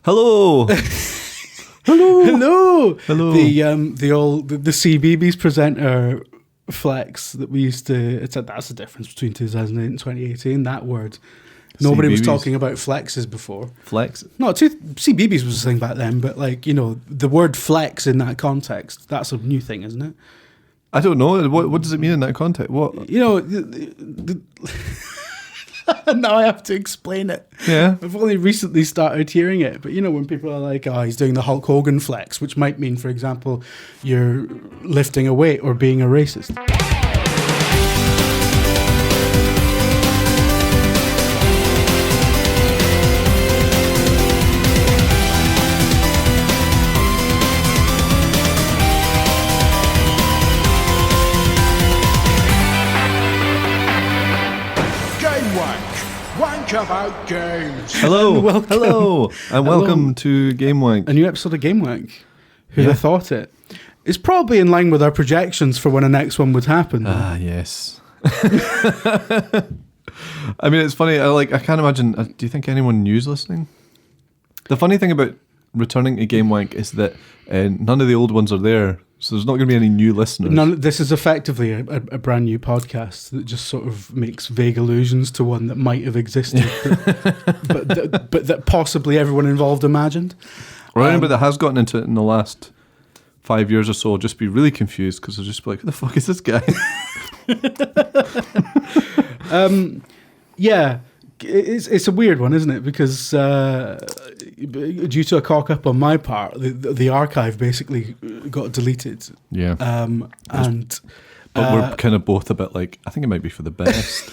Hello. Hello. Hello. The CBeebies presenter flex that we used to. That's the difference between 2008 and 2018. That word. Nobody was talking about flexes before. Flex? No, CBeebies was a thing back then, but the word flex in that context, that's a new thing, isn't it? I don't know. What does it mean in that context? What? Now I have to explain it. Yeah. I've only recently started hearing it, but when people are like, oh, he's doing the Hulk Hogan flex, which might mean, for example, you're lifting a weight or being a racist. About games. Hello, and welcome to Gamewank. A new episode of Gamewank. Who'd have thought it? It's probably in line with our projections for when the next one would happen. Ah, yes. I mean, it's funny. I can't imagine. Do you think anyone new's listening? The funny thing about returning to Gamewank is that none of the old ones are there. So there's not going to be any new listeners. This is effectively a brand new podcast that just sort of makes vague allusions to one that might have existed, but that possibly everyone involved imagined. Or anybody that has gotten into it in the last 5 years or so will just be really confused because they'll just be like, who the fuck is this guy? Yeah. It's a weird one, isn't it? Because due to a cock up on my part, the archive basically got deleted. Yeah. But we're kind of both a bit like, I think it might be for the best.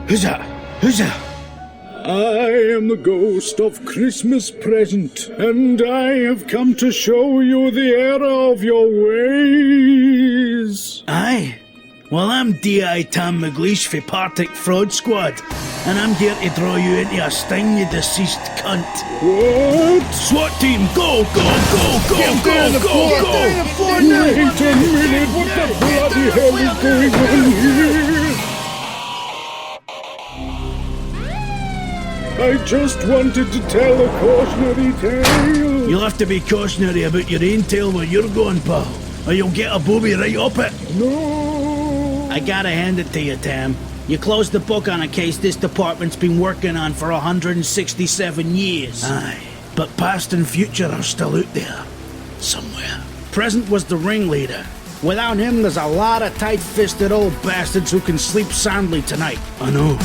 Who's that? I am the ghost of Christmas present, and I have come to show you the error of your ways. Aye? Well, I'm D.I. Tom McGreish for Partick Fraud Squad, and I'm here to draw you into a sting, you deceased cunt. What? SWAT team, go, go, go, go, go, go, go! Wait a minute, what the bloody hell is going on here? I just wanted to tell a cautionary tale. You'll have to be cautionary about your own tale where you're going, pal, or you'll get a booby right up it. No. I gotta hand it to you, Tam. You closed the book on a case this department's been working on for 167 years. Aye, but past and future are still out there. Somewhere. Present was the ringleader. Without him, there's a lot of tight-fisted old bastards who can sleep soundly tonight. I know.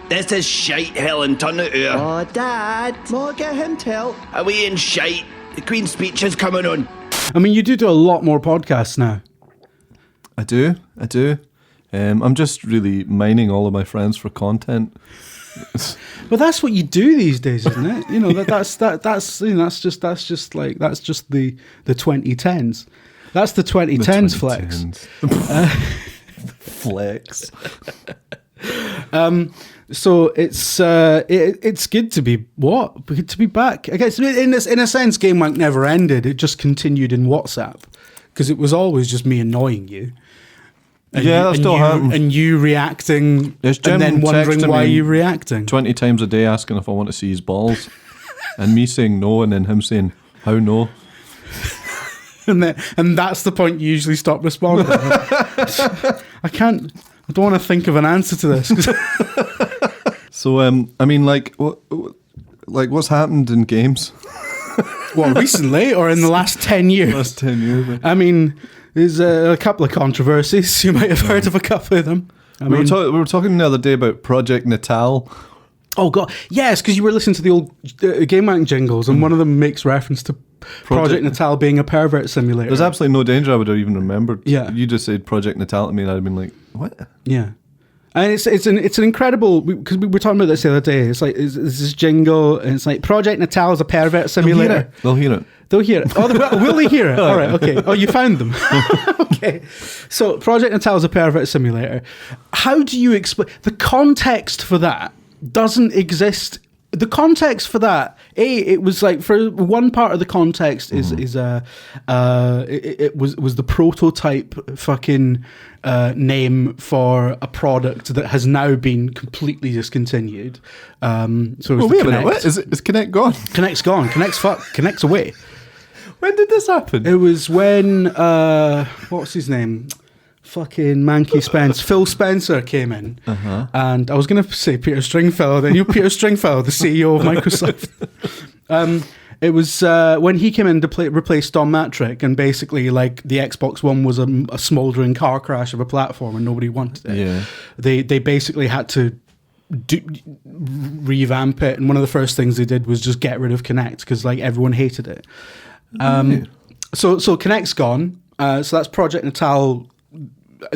This is shite, Helen, turn it out. Oh, Dad, more get him tell. Away in shite. The Queen's speech is coming on. I mean, you do a lot more podcasts now. I do. I'm just really mining all of my friends for content. Well, that's what you do these days, isn't it? That's just the 2010s. That's the 2010s flex. Flex. So it's good to be good to be back. I guess in a sense, Gamewank never ended. It just continued in WhatsApp because it was always just me annoying you. And that still happens. And you reacting, Yes, Jim and then wondering why you're reacting 20 times a day, asking if I want to see his balls, and me saying no, and then him saying how no. and that's the point you usually stop responding. I don't want to think of an answer to this. So, I mean, what's happened in games? Well, recently or in the last 10 years? Last 10 years. I mean, there's a couple of controversies. You might have heard of a couple of them. We were talking the other day about Project Nicol. Oh, God. Yes, because you were listening to the old Gamewank jingles, and one of them makes reference to Project Nicol being a pervert simulator. There's absolutely no danger I would have even remembered. Yeah. You just said Project Nicol to me, and I'd have been like, what? Yeah. And it's an incredible, because we were talking about this the other day. It's like it's this jingle, and it's like Project Natal is a pervert simulator. They'll hear it. They'll hear it. Oh, will they hear it? All right, okay. Oh, you found them. Okay. So Project Natal is a pervert simulator. How do you explain the context for that? Doesn't exist. The context for that, it was like, for one part of the context it was the prototype fucking name for a product that has now been completely discontinued. So it was wait a minute, what? Is Kinect gone? Kinect's gone. Kinect's away. When did this happen? It was when what's his name? Fucking Manky Spence, Phil Spencer came in, and I was going to say Peter Stringfellow. Then Peter Stringfellow, the CEO of Microsoft. It was when he came in to replace Don Matrick, and basically, like, the Xbox One was a smouldering car crash of a platform, and nobody wanted it. Yeah, they basically had to revamp it, and one of the first things they did was just get rid of Kinect because, like, everyone hated it. So Kinect's gone. So that's Project Natal.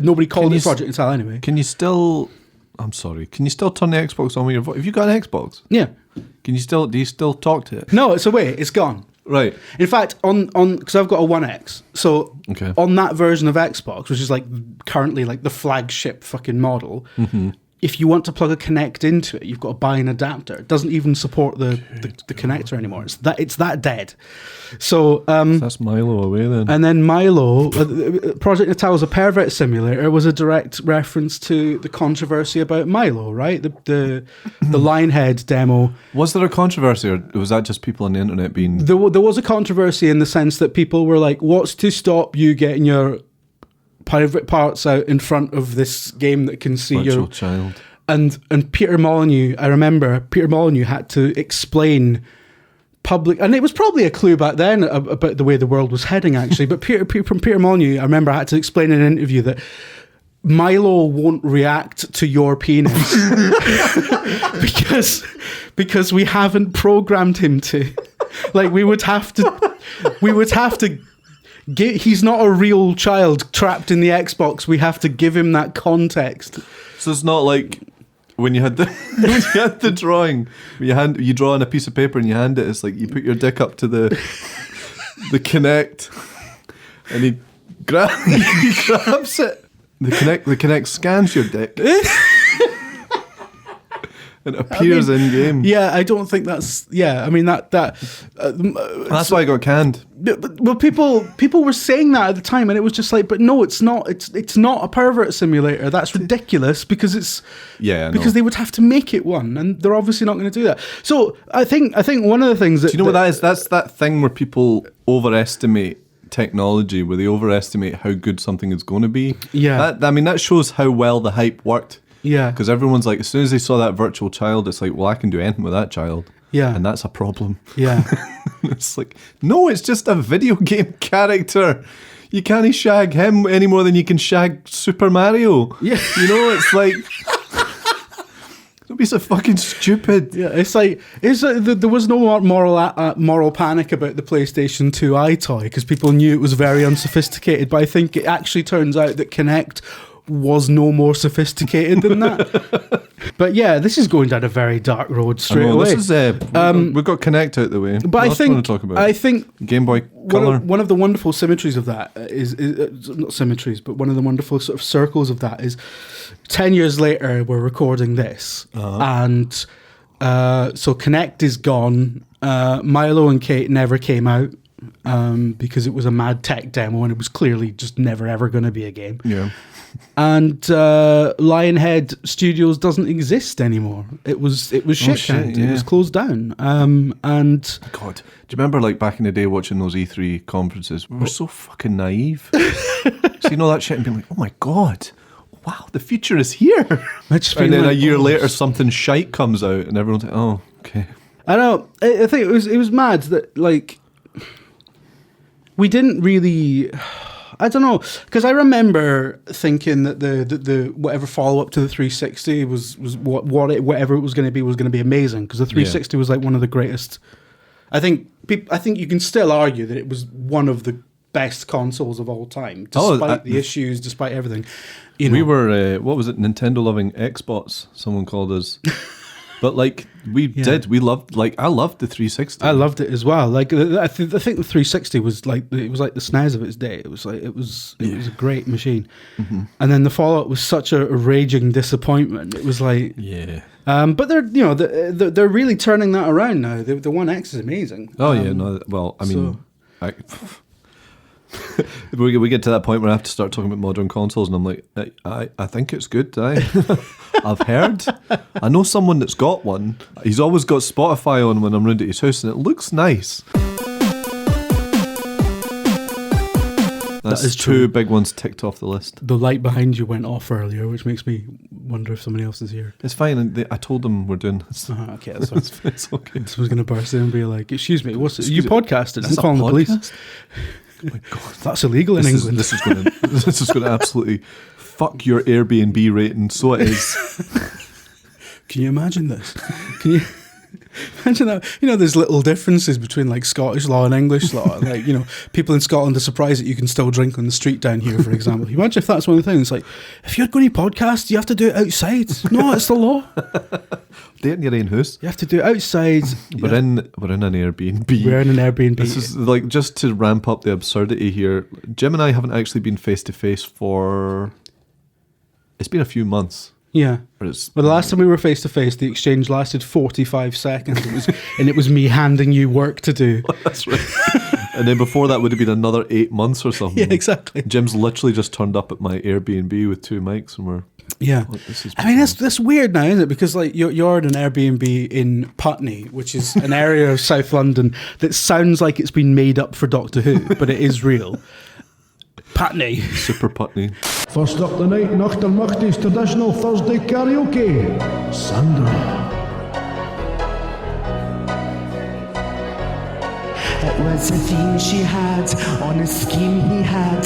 Nobody called it Project Natal anyway. Can you still? I'm sorry. Can you still turn the Xbox on with your voice? Have you got an Xbox? Yeah. Can you still? Do you still talk to it? No, it's away. It's gone. Right. In fact, on because I've got a One X, so okay. On that version of Xbox, which is like currently like the flagship fucking model, if you want to plug a Kinect into it, you've got to buy an adapter. It doesn't even support the connector anymore. It's that dead. So that's Milo away then. And then Milo, Project Natal was a pervert simulator, was a direct reference to the controversy about Milo, right? The Lionhead demo. Was there a controversy, or was that just people on the internet being? There was a controversy in the sense that people were like, "What's to stop you getting your private parts out in front of this game that can see Virtual your child?" And Peter Molyneux, I remember Peter Molyneux had to explain public, and it was probably a clue back then about the way the world was heading, actually. But Peter Molyneux, I remember, had to explain in an interview that Milo won't react to your penis because we haven't programmed him to. Like, we would have to. He's not a real child trapped in the Xbox. We have to give him that context. So it's not like when you had the drawing, you draw on a piece of paper and you hand it. It's like you put your dick up to the Kinect, and he grabs it. The Kinect scans your dick. It appears in game. Yeah, I don't think that's. Yeah, I mean that's why I got canned. Well, people were saying that at the time, and it was just like, but no, it's not. It's not a pervert simulator. That's ridiculous because it's. Yeah, because they would have to make it one, and they're obviously not going to do that. So I think one of the things that. Do you know what that is? That's that thing where people overestimate technology, where they overestimate how good something is going to be. Yeah, that shows how well the hype worked. Yeah. Because everyone's like, as soon as they saw that virtual child, it's like, well, I can do anything with that child. Yeah. And that's a problem. Yeah. It's like, no, it's just a video game character. You can't shag him any more than you can shag Super Mario. Yeah. You know, it's like, don't be so fucking stupid. Yeah, it's like, there was no moral panic about the PlayStation 2 iToy because people knew it was very unsophisticated, but I think it actually turns out that Kinect was no more sophisticated than that. But yeah, this is going down a very dark road straight away. This is we've got Kinect out the way. But I think Game Boy Color. One of the wonderful symmetries of that is not symmetries, but one of the wonderful sort of circles of that is 10 years later we're recording this, and so Kinect is gone. Milo and Kate never came out. Because it was a mad tech demo and it was clearly just never ever going to be a game. Yeah. And Lionhead Studios doesn't exist anymore. It was shit. Yeah. It was closed down. And God, do you remember like back in the day watching those E3 conferences? We were so fucking naive. Seeing all that shit and being like, oh my God, wow, the future is here. And then a year later something shite comes out and everyone's like, oh, okay. I know. I think it was mad that like we didn't really. I don't know, because I remember thinking that the whatever follow up to the 360 was whatever it was going to be amazing, because the 360 was like one of the greatest. I think you can still argue that it was one of the best consoles of all time, despite the issues, despite everything. You know, we were, what was it, Nintendo loving Xbots, someone called us. But like we loved, like I loved the 360. I loved it as well. Like I think the 360 was like the SNES of its day. It was a great machine. Mm-hmm. And then the Fallout was such a raging disappointment. It was like but they're really turning that around now. The One X is amazing. Oh yeah, no, well I mean, we get to that point where I have to start talking about modern consoles, and I'm like, I think it's good. I've heard. I know someone that's got one. He's always got Spotify on when I'm round at his house, and it looks nice. That's two big ones ticked off the list. The light behind you went off earlier, which makes me wonder if somebody else is here. It's fine. I told them we're doing this. Okay, that's fine. It's okay. Someone's going to burst in and be like, "Excuse me, what's it? You podcasting? I'm calling the police." Oh my God, that's illegal in England. This is going to absolutely fuck your Airbnb rating. So it is. Can you imagine this? Can you imagine that? You know, there's little differences between like Scottish law and English law. Like, you know, people in Scotland are surprised that you can still drink on the street down here, for example. You imagine if that's one of the things. Like, if you're going to podcast, you have to do it outside. No, it's the law. Do it in your own house. You have to do it outside. We're in an Airbnb. We're in an Airbnb. This is like, just to ramp up the absurdity here. Jim and I haven't actually been face to face for. It's been a few months. Yeah. But the last time we were face to face, the exchange lasted 45 seconds. It was me handing you work to do. That's right. And then before that would have been another 8 months or something. Yeah, exactly. Jim's literally just turned up at my Airbnb with 2 mics, and we're. Yeah, I mean that's weird now, isn't it? Because like you're in an Airbnb in Putney, which is an area of South London that sounds like it's been made up for Doctor Who, but it is real. Putney, super Putney. First up the night, Nacht der Macht is traditional Thursday karaoke. Sandra. It was a theme she had on a scheme he had,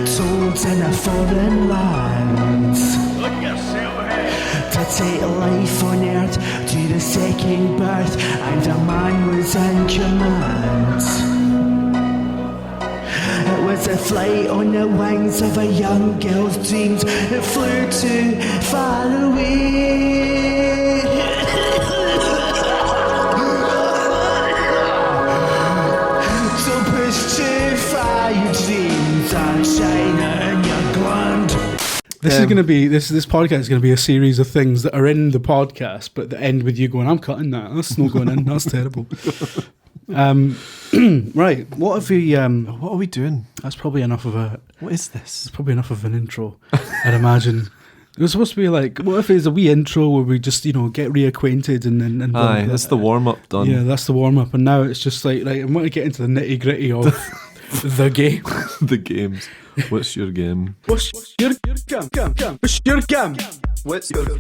told in a foreign land. To take life on earth to the second birth, and a man was in command. It was a flight on the wings of a young girl's dreams. It flew too far away. So push too far, your dreams are shining in your gland. This is going to be this podcast is going to be a series of things that are in the podcast, but that end with you going, "I'm cutting that. That's not going in. That's terrible." Right. What have we? What are we doing? That's probably enough of a. What is this? It's probably enough of an intro. I'd imagine. It was supposed to be like, what if it's a wee intro where we just, you know, get reacquainted and then. Aye, that's the warm up done. Yeah, that's the warm up, and now it's just like I want to get into the nitty gritty of the game. The games. What's your game? What's your game? What's your game? What's your game?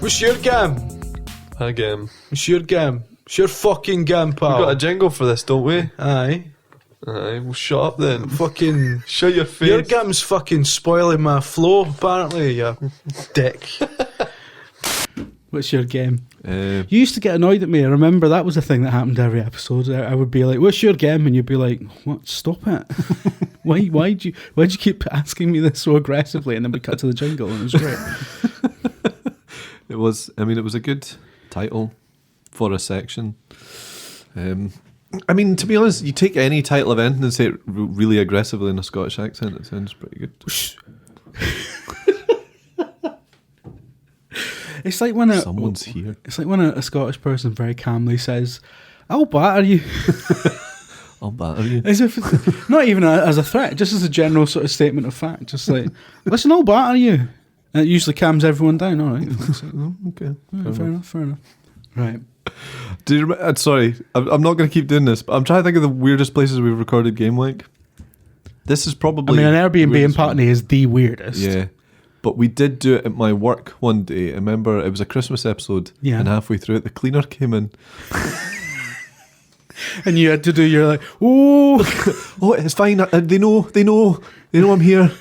What's your game? A game. It's your game. It's your fucking game, pal. We've got a jingle for this, don't we? Aye. Aye, well shut up then. Fucking shut your face. Your game's fucking spoiling my flow, apparently, you dick. What's your game? You used to get annoyed at me. I remember that was a thing that happened every episode. I would be like, "What's your game?" and you'd be like, "What? Stop it! Why'd you keep asking me this so aggressively?" And then we cut to the jingle, and it was great. It was. I mean, it was a good title for a section. I mean, to be honest, you take any title of anything and say it really aggressively in a Scottish accent, it sounds pretty good. It's like when someone's here. It's like when a Scottish person very calmly says, "I'll batter you." I'll batter you. As if not even as a threat, just as a general sort of statement of fact. Just like, "Listen, I'll batter you." And it usually calms everyone down. All right. Okay. Yeah, fair enough. Right. Do you remember, sorry, I'm not going to keep doing this, but I'm trying to think of the weirdest places we've recorded Gamewank. This is probably... I mean, an Airbnb in Putney is the weirdest. Yeah. But we did do it at my work one day. I remember it was a Christmas episode, and halfway through it, the cleaner came in. And you had to do your like, oh, it's fine. They know I'm here.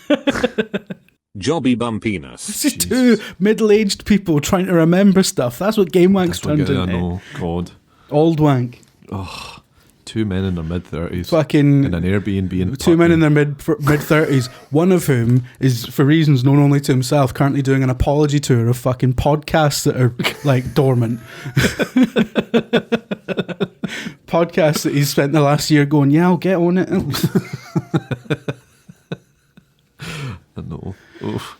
Jobby bum penis. This is two middle-aged people trying to remember stuff. That's what Gamewank's turned into. I know. God. Old wank. Oh, two men in their mid-30s Fucking in an Airbnb in two men in Putney. their mid-30s, one of whom is, for reasons known only to himself, currently doing an apology tour of fucking podcasts that are like dormant. Podcasts that he's spent the last year going, yeah, I'll get on it. I know. Oof.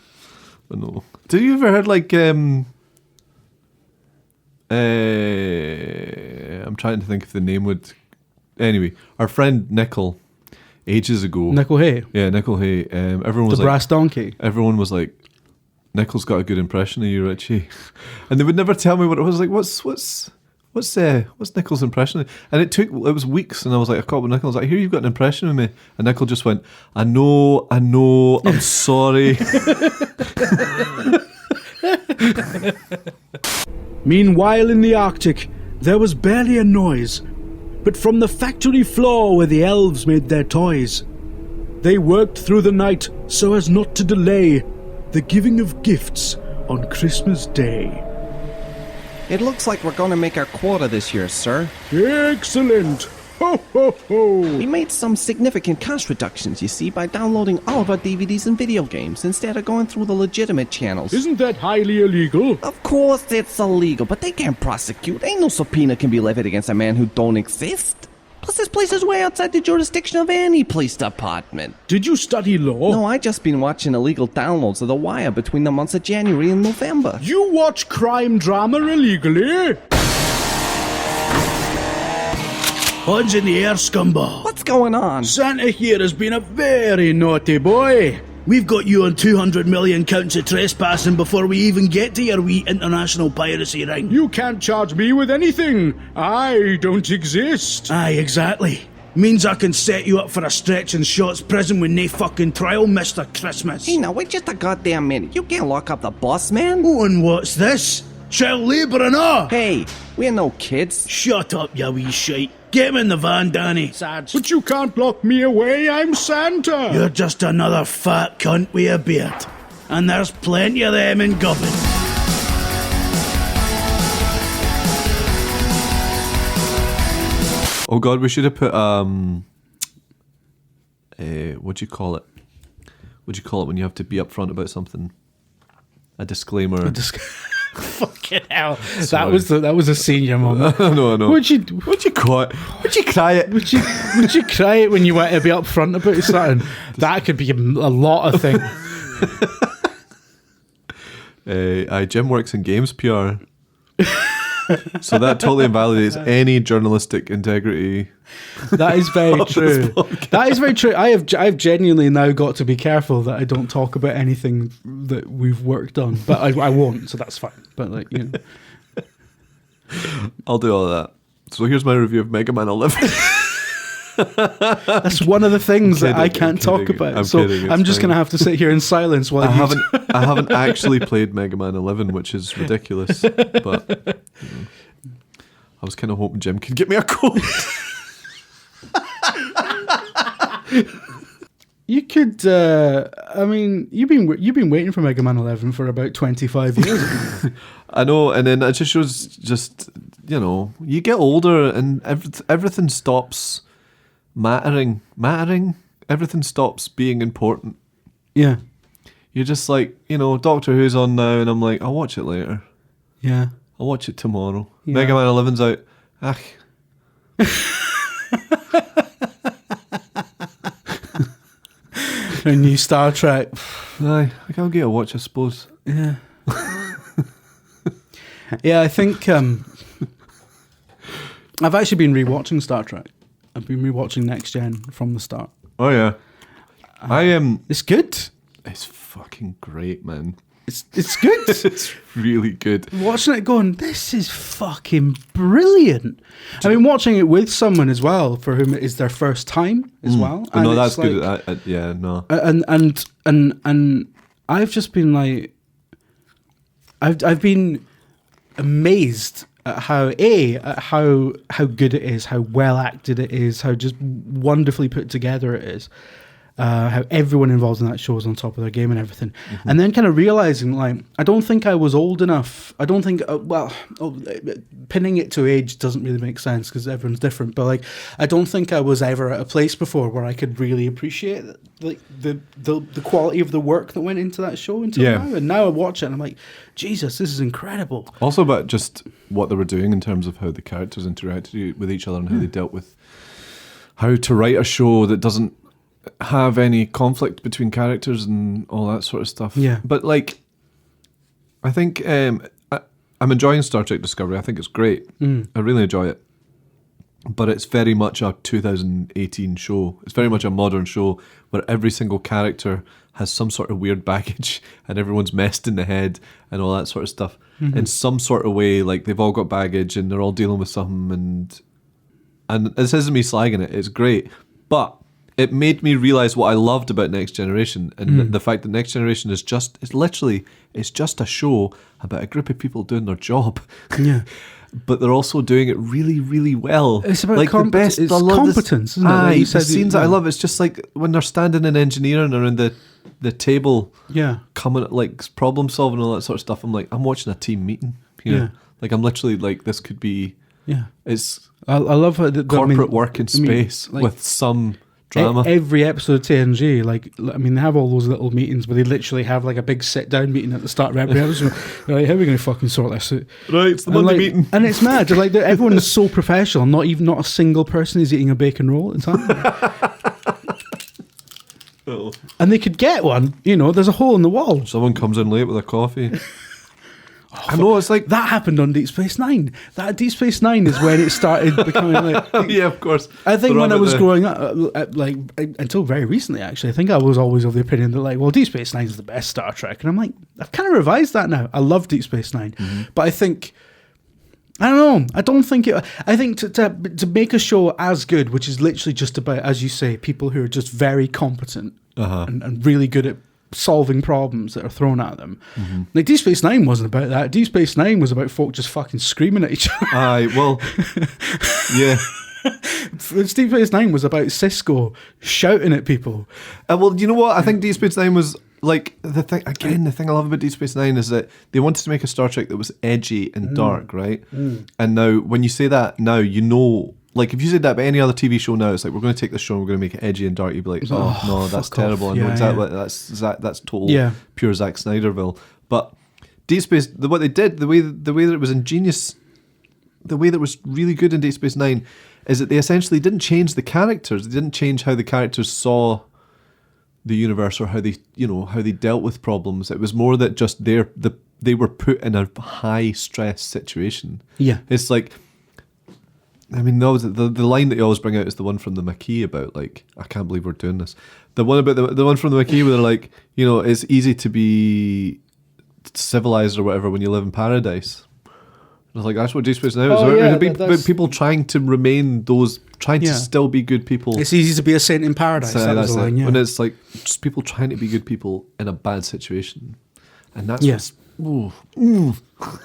I know. Did you ever heard like I'm trying to think if the name would. Anyway, our friend Nicol, ages ago. Nicol Hay, Yeah, Nicol Hay. Everyone the was brass donkey. everyone was like, Nicol's got a good impression of you, Richie, and they would never tell me what it was. Like, what's Nicol's impression? It was weeks, and I was like, I caught up with Nicol. I was like, I hear you've got an impression of me, and Nicol just went, I know, I'm sorry. Meanwhile, in the Arctic, there was barely a noise, but from the factory floor where the elves made their toys. They worked through the night so as not to delay the giving of gifts on Christmas Day. It looks like we're gonna make our quota this year, sir. Excellent! Ho ho ho! We made some significant cost reductions, you see, by downloading all of our DVDs and video games instead of going through the legitimate channels. Isn't that highly illegal? Of course it's illegal, but they can't prosecute. Ain't no subpoena can be levied against a man who don't exist. Plus, this place is way outside the jurisdiction of any police department. Did you study law? No, I just been watching illegal downloads of The Wire between the months of January and November. You watch crime drama illegally? Odds in the air, scumbag. What's going on? Santa here has been a very naughty boy. We've got you on 200 million counts of trespassing before we even get to your wee international piracy ring. You can't charge me with anything. I don't exist. Aye, exactly. Means I can set you up for a stretch in Shot's prison with no fucking trial, Mr. Christmas. Hey, now wait just a goddamn minute. You can't lock up the boss, man. Oh, and what's this? Child labour and all? Hey, we're no kids. Shut up, you wee shite. Get him in the van, Danny. Sad. But you can't lock me away, I'm Santa. You're just another fat cunt with a beard. And there's plenty of them in Gubbin. Oh God, we should have put what do you call it? What do you call it when you have to be upfront about something? A disclaimer. Fucking hell! Sorry. That was a senior moment. I know. Would you call it? Would you cry it? would you cry it when you want to be upfront about something? That could be a lot of things. Jim works in games PR, so that totally invalidates any journalistic integrity. That is very Of this true. podcast. That is very true. I've genuinely now got to be careful that I don't talk about anything that we've worked on, but I won't, so that's fine. But like, you know. I'll do all of that. So here's my review of Mega Man 11. That's one of the things that I kidding, can't talk kidding. about. I'm so kidding, it's I'm just fine. going to have to sit here in silence while I you haven't actually played Mega Man 11, which is ridiculous. But you know, I was kind of hoping Jim could get me a code. You could. I mean, you've been waiting for Mega Man 11 for about 25 years. I know, and then it just shows, you know, you get older and everything stops mattering. Everything stops being important. Yeah, You're just like, you know, Doctor Who's on now, and I'm like, I'll watch it later. yeah. I'll watch it tomorrow. Yeah. Mega Man 11's out. A new Star Trek. Aye, I'll get a watch, I suppose. Yeah. Yeah, I think I've actually been rewatching Star Trek. I've been rewatching Next Gen from the start. Oh yeah, I am. It's good. It's fucking great, man. It's good. It's really good. Watching it going, this is fucking brilliant. I mean, watching it with someone as well, for whom it is their first time as well. Oh, no, And that's it's good. like- Yeah, no. And I've just been like, I've been amazed at how good it is, how well acted it is, how just wonderfully put together it is. how everyone involved in that show is on top of their game and everything. And then kind of realizing, like, I don't think I was old enough. I don't think, pinning it to age doesn't really make sense because everyone's different. But like, I don't think I was ever at a place before where I could really appreciate like the quality of the work that went into that show until now. And now I watch it and I'm like, Jesus, this is incredible. Also about just what they were doing in terms of how the characters interacted with each other and how they dealt with how to write a show that doesn't have any conflict between characters and all that sort of stuff. Yeah. But like, I think I'm enjoying Star Trek Discovery. I think it's great. I really enjoy it. But it's very much a 2018 show. It's very much a modern show where every single character has some sort of weird baggage and everyone's messed in the head and all that sort of stuff. In some sort of way, like they've all got baggage and they're all dealing with something, and this isn't me slagging it, it's great. But it made me realise what I loved about Next Generation, and the fact that Next Generation is just a show about a group of people doing their job. Yeah. But they're also doing it really, really well. It's about like the best. It's I love competence, isn't it? Aye, Like you the said, scenes that I love. It's just like when they're standing in engineering around the table, coming at like problem solving and all that sort of stuff. I'm like, I'm watching a team meeting. Like I'm literally like, this could be. Yeah. It's I love how corporate work in space with some drama. Every episode of TNG, like, I mean, they have all those little meetings where they literally have like a big sit-down meeting at the start of every episode. They're like, how are we going to fucking sort this out? Right, it's the Monday meeting. And it's mad. Like, everyone is so professional. Not a single person is eating a bacon roll at the time. And they could get one. You know, there's a hole in the wall. Someone comes in late with a coffee. I know, it's like that happened on Deep Space Nine. That Deep Space Nine is when it started becoming like yeah, of course. I think when I was growing up, like until very recently, actually, I think I was always of the opinion that like, well, Deep Space Nine is the best Star Trek, and I'm like, I've kind of revised that now. I love Deep Space Nine, but I think I don't know. I don't think it. I think to make a show as good, which is literally just about, as you say, people who are just very competent and really good at solving problems that are thrown at them. Like Deep Space Nine wasn't about that. Deep Space Nine was about folk just fucking screaming at each other. Aye, well, yeah. Deep Space Nine was about Cisco shouting at people. Well, you know what? I think Deep Space Nine was like the thing. Again, the thing I love about Deep Space Nine is that they wanted to make a Star Trek that was edgy and dark, right? And now, when you say that, now you know. Like, if you said that about any other TV show now, it's like, we're going to take this show and we're going to make it edgy and dark. You'd be like, oh no, that's terrible. I know exactly. That's total pure Zack Snyderville. But Deep Space, what they did, the way that it was ingenious, the way that it was really good in Deep Space Nine, is that they essentially didn't change the characters. They didn't change how the characters saw the universe or how they dealt with problems. It was more that just they were put in a high stress situation. Yeah, it's like. I mean, the line that you always bring out is the one from the Maquis about, like, I can't believe we're doing this. The one about the one from the Maquis where they're like, you know, it's easy to be civilized or whatever when you live in paradise. I was like, that's what Deep Space Nine is. About people trying to remain trying to still be good people. It's easy to be a saint in paradise. That's the line, yeah. When it's like just people trying to be good people in a bad situation, and that's what's.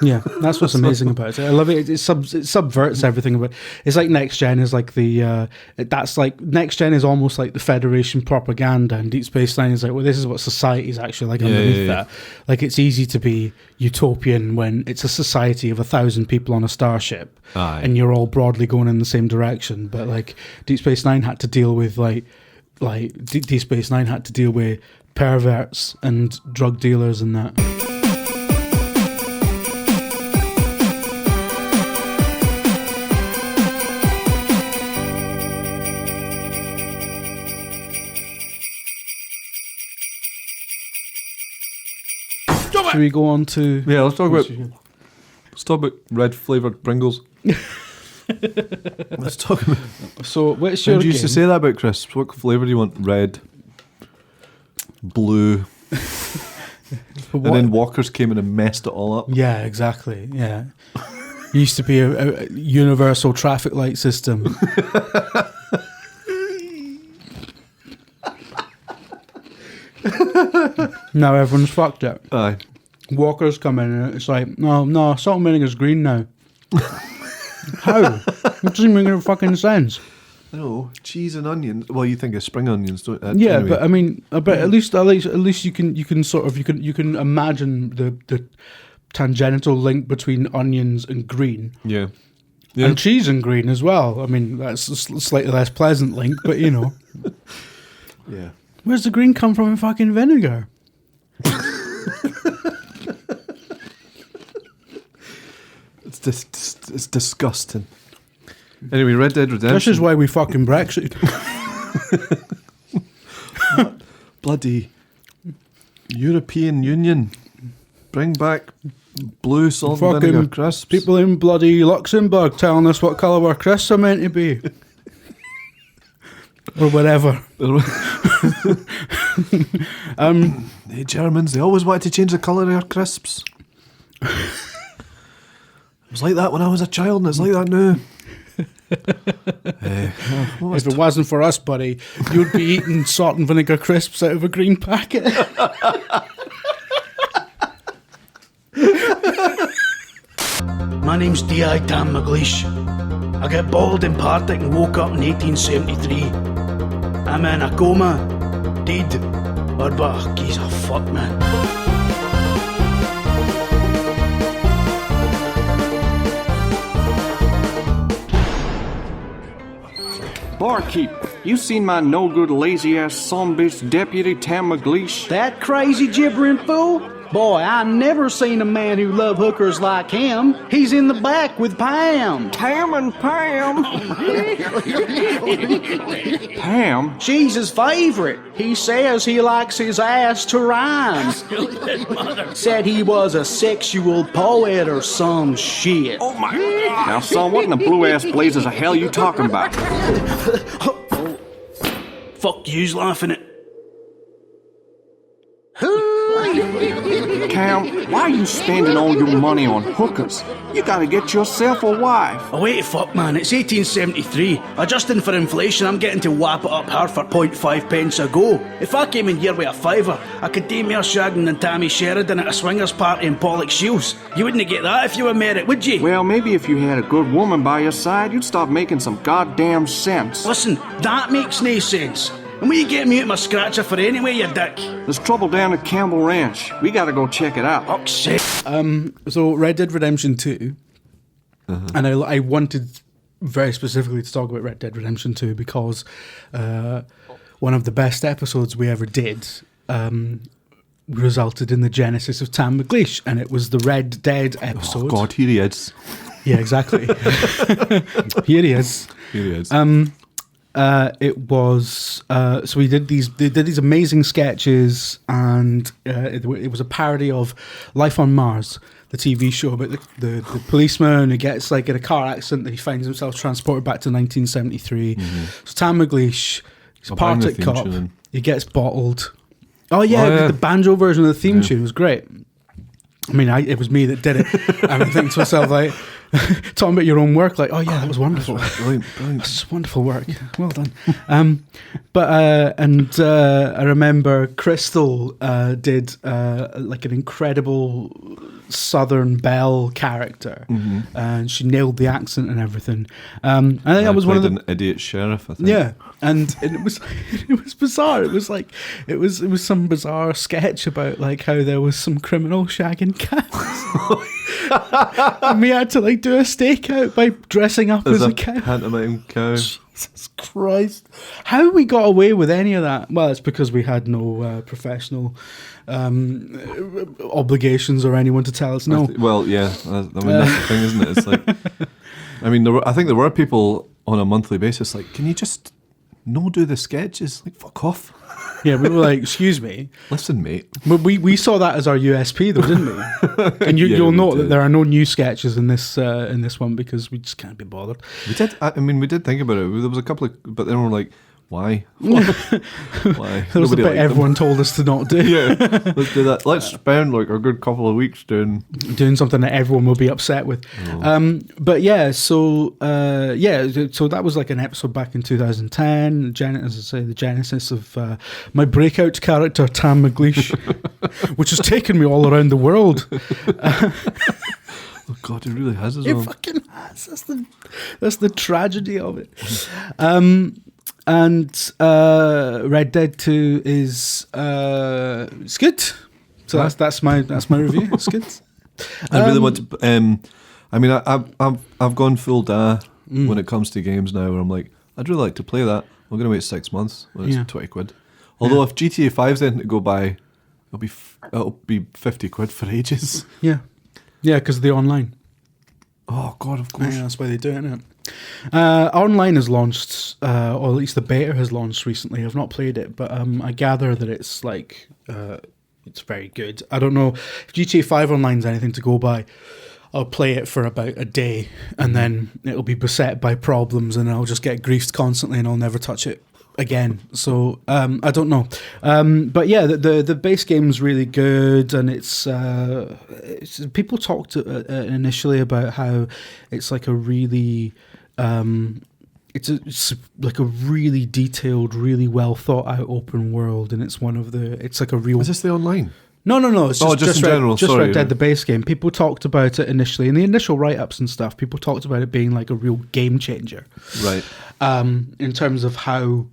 Yeah, that's what's amazing about it. I love it. It subverts everything about it. It's like Next Gen is like that's like Next Gen is almost like the Federation propaganda, and Deep Space Nine is like, well, this is what society is actually like underneath that. Like, it's easy to be utopian when it's a society of 1,000 people on a starship, and you're all broadly going in the same direction. But like Deep Space Nine had to deal with Deep Space Nine had to deal with perverts and drug dealers and that. Should we go on to... Yeah, let's talk about red flavoured Pringles. Let's talk about... So, what's your game? You used to say that about crisps. What flavour do you want? Red, blue... And then Walkers came in and messed it all up. Yeah, exactly. Yeah. Used to be a universal traffic light system. Now everyone's fucked it. Aye. Walkers come in and it's like, no, salt and vinegar's green now. How? It doesn't make any fucking sense. No, cheese and onions. Well, you think of spring onions, don't you? Yeah, Anyway. but I mean, but at least you can sort of you can imagine the tangential link between onions and green. Yeah. And cheese and green as well. I mean, that's a slightly less pleasant link, but you know. Yeah. Where's the green come from in fucking vinegar? It's disgusting. Anyway, Red Dead Redemption. This is why we fucking Brexit. Bloody European Union. Bring back blue salt and vinegar Fucking crisps. people in bloody Luxembourg telling us what colour our crisps are meant to be. Or whatever. The Germans, they always wanted to change the colour of our crisps. It was like that when I was a child, and it's like that now. If it wasn't for us, buddy, you'd be eating salt and vinegar crisps out of a green packet. My name's D.I. Tam McGreish. I got bald in Partick and woke up in 1873. I'm in a coma, dead, or but geez, oh fuck, man. Barkeep, you seen my no-good, lazy-ass son-bitch deputy Tam McGreish? That crazy gibbering fool? Boy, I never seen a man who loved hookers like him. He's in the back with Pam. Tam and Pam? Pam? She's his favorite. He says he likes his ass to rhyme. Said he was a sexual poet or some shit. Oh my... Now, son, what in the blue-ass blazes of hell you talking about? Fuck you's laughing at. Cam, why are you spending all your money on hookers? You gotta get yourself a wife. Oh, wait, fuck, man, it's 1873. Adjusting for inflation, I'm getting to whap it up her for 0.5 pence a go. If I came in here with a fiver, I could do more shagging than Tammy Sheridan at a swingers party in Pollock Shields. You wouldn't get that if you were married, would you? Well, maybe if you had a good woman by your side, you'd start making some goddamn sense. Listen, that makes no sense. And what are you getting me out my scratcher for anyway, you dick? There's trouble down at Campbell Ranch. We gotta go check it out. Fuck's sake. So Red Dead Redemption 2, and I wanted very specifically to talk about Red Dead Redemption 2 because one of the best episodes we ever did resulted in the genesis of Tam McGreish, and it was the Red Dead episode. Oh God, here he is. Yeah, exactly. Here he is. Here he is. It was so they did these amazing sketches, and it was a parody of Life on Mars, the TV show about the policeman who gets like in a car accident, and he finds himself transported back to 1973. So Tam McGreish, he's a Partick cop. He gets bottled. Oh yeah, the banjo version of the theme tune was great. I mean, it was me that did it. And I think to myself, like, talking about your own work, like, oh yeah, that was wonderful. Brilliant. That's wonderful work. Well done. I remember Crystal did like an incredible Southern Belle character, and she nailed the accent and everything. I think that was one of the an idiot sheriff. I think. Yeah, and it was bizarre. It was like it was some bizarre sketch about like how there was some criminal shagging cats. And we had to like do a stakeout by dressing up as a cow. Pantomime cow. Jesus Christ. How we got away with any of that? Well, it's because we had no professional obligations or anyone to tell us no. Well, yeah. I mean, that's the thing, isn't it? It's like, I mean, I think there were people on a monthly basis like, can you just no do the sketches? Like, fuck off. Yeah, we were like, excuse me. Listen, mate. But we saw that as our USP, though, didn't we? And you'll note that there are no new sketches in this one because we just can't be bothered. We did. I mean, we did think about it. There was a couple of, but then we're like, why? Why? That was the bit everyone told us to not do. Yeah, let's do that. Let's spend like a good couple of weeks doing something that everyone will be upset with. But yeah, so so that was like an episode back in 2010. As I say, the genesis of my breakout character Tam McGreish, which has taken me all around the world. Oh God, it really has as It well. fucking That's the tragedy of it. And Red Dead 2 is it's good. So that's my review. It's good. I really want to. I mean, I've gone full da when it comes to games now, where I'm like, I'd really like to play that. I'm going to wait 6 months when it's 20 quid. Although if GTA 5's anything to go by, it'll be 50 quid for ages. Yeah, because of the online. Oh God, of course. Yeah, that's why they do it, isn't it? Online has launched, or at least the beta has launched recently. I've not played it, but I gather that it's like it's very good. I don't know if GTA 5 Online's anything to go by. I'll play it for about a day, and then it'll be beset by problems, and I'll just get griefed constantly, and I'll never touch it again. So I don't know, but yeah, the base game's really good, and it's people talked initially about how it's like a really it's like a really detailed, really well thought out open world, and it's like a real. Is this the online? No. It's just in general. Just Sorry. Red Dead, the base game. People talked about it initially in the initial write-ups and stuff. People talked about it being like a real game changer, right? In terms of how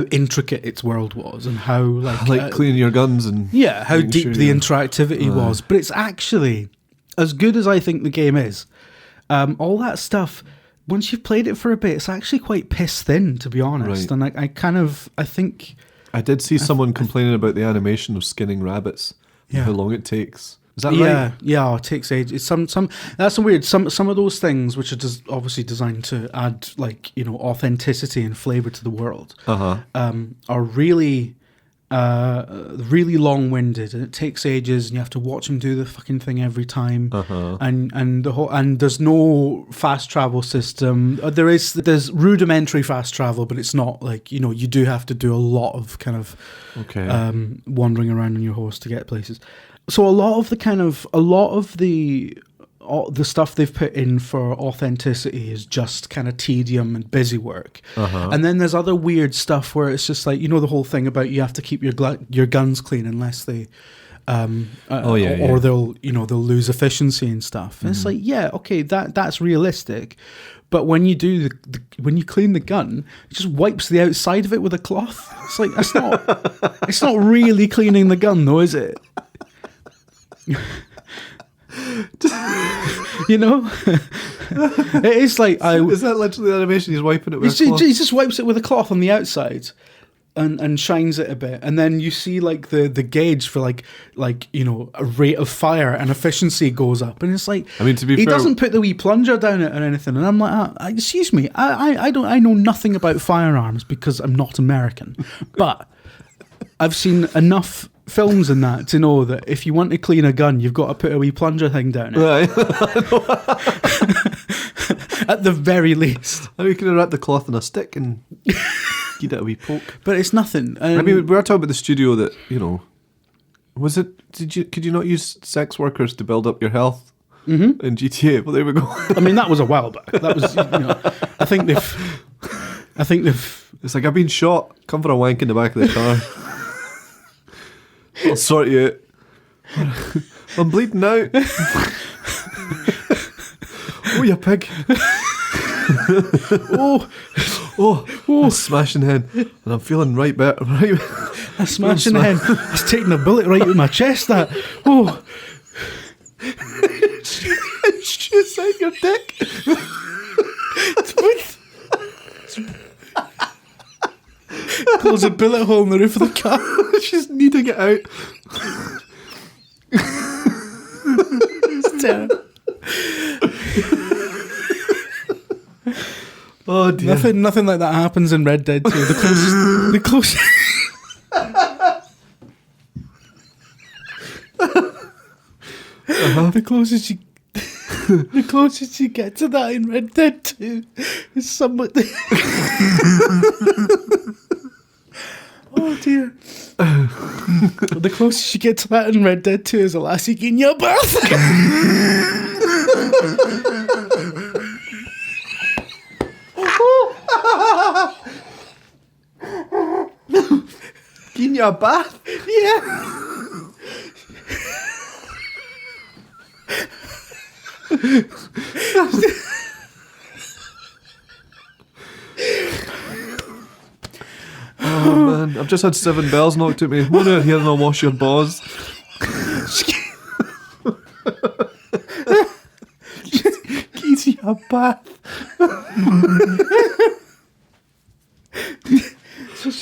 intricate its world was, and how like cleaning your guns and how deep sure the interactivity was. But it's actually as good as I think the game is. All that stuff. Once you've played it for a bit, it's actually quite piss thin, to be honest. Right. And I think. I did see someone complaining about the animation of skinning rabbits and how long it takes. Is that right? Yeah, it takes ages. Some that's weird. Some of those things which are obviously designed to add authenticity and flavor to the world are really really long-winded, and it takes ages, and you have to watch them do the fucking thing every time. And there's no fast travel system. There's rudimentary fast travel, but it's not like, you do have to do a lot of kind of wandering around on your horse to get places. So a lot of the stuff they've put in for authenticity is just kind of tedium and busy work. And then there's other weird stuff where it's just like, the whole thing about you have to keep your guns clean unless they or they'll lose efficiency and stuff. And it's like, okay, that's realistic. But when you do when you clean the gun, it just wipes the outside of it with a cloth. It's like, it's not really cleaning the gun though, is it? It is like is that literally the animation? He's wiping it with a cloth? He just wipes it with a cloth on the outside and shines it a bit, and then you see like the gauge for like a rate of fire and efficiency goes up, and it's like, I mean, to be fair, he doesn't put the wee plunger down it or anything, and I'm like, excuse me, I know nothing about firearms because I'm not American, but I've seen enough films in that to know that if you want to clean a gun, you've got to put a wee plunger thing down it. Right. At the very least. I mean, you could have wrapped the cloth in a stick and give it a wee poke. But it's nothing. I mean, we were talking about the studio that, was it, could you not use sex workers to build up your health in GTA? Well, there we go. I mean, that was a while back. That was, I think they've. It's like, I've been shot. Come for a wank in the back of the car. I'll sort you out. I'm bleeding out. Oh, you pig. A smashing head. And I'm feeling right better. Right. A smashing head. I was taking a bullet right in my chest. That. Oh. It shoots out your dick. Close a bullet hole in the roof of the car. She's kneading it out. It's terrible. Oh dear. Nothing like that happens in Red Dead 2. The closest the closest you get to that in Red Dead 2 is somewhat. Oh dear. The closest you get to that in Red Dead 2 is a lassie getting your bath. Getting your bath? Yeah. Oh man, I've just had 7 bells knocked at me. Come on out here and I'll wash your balls. Give you a bath.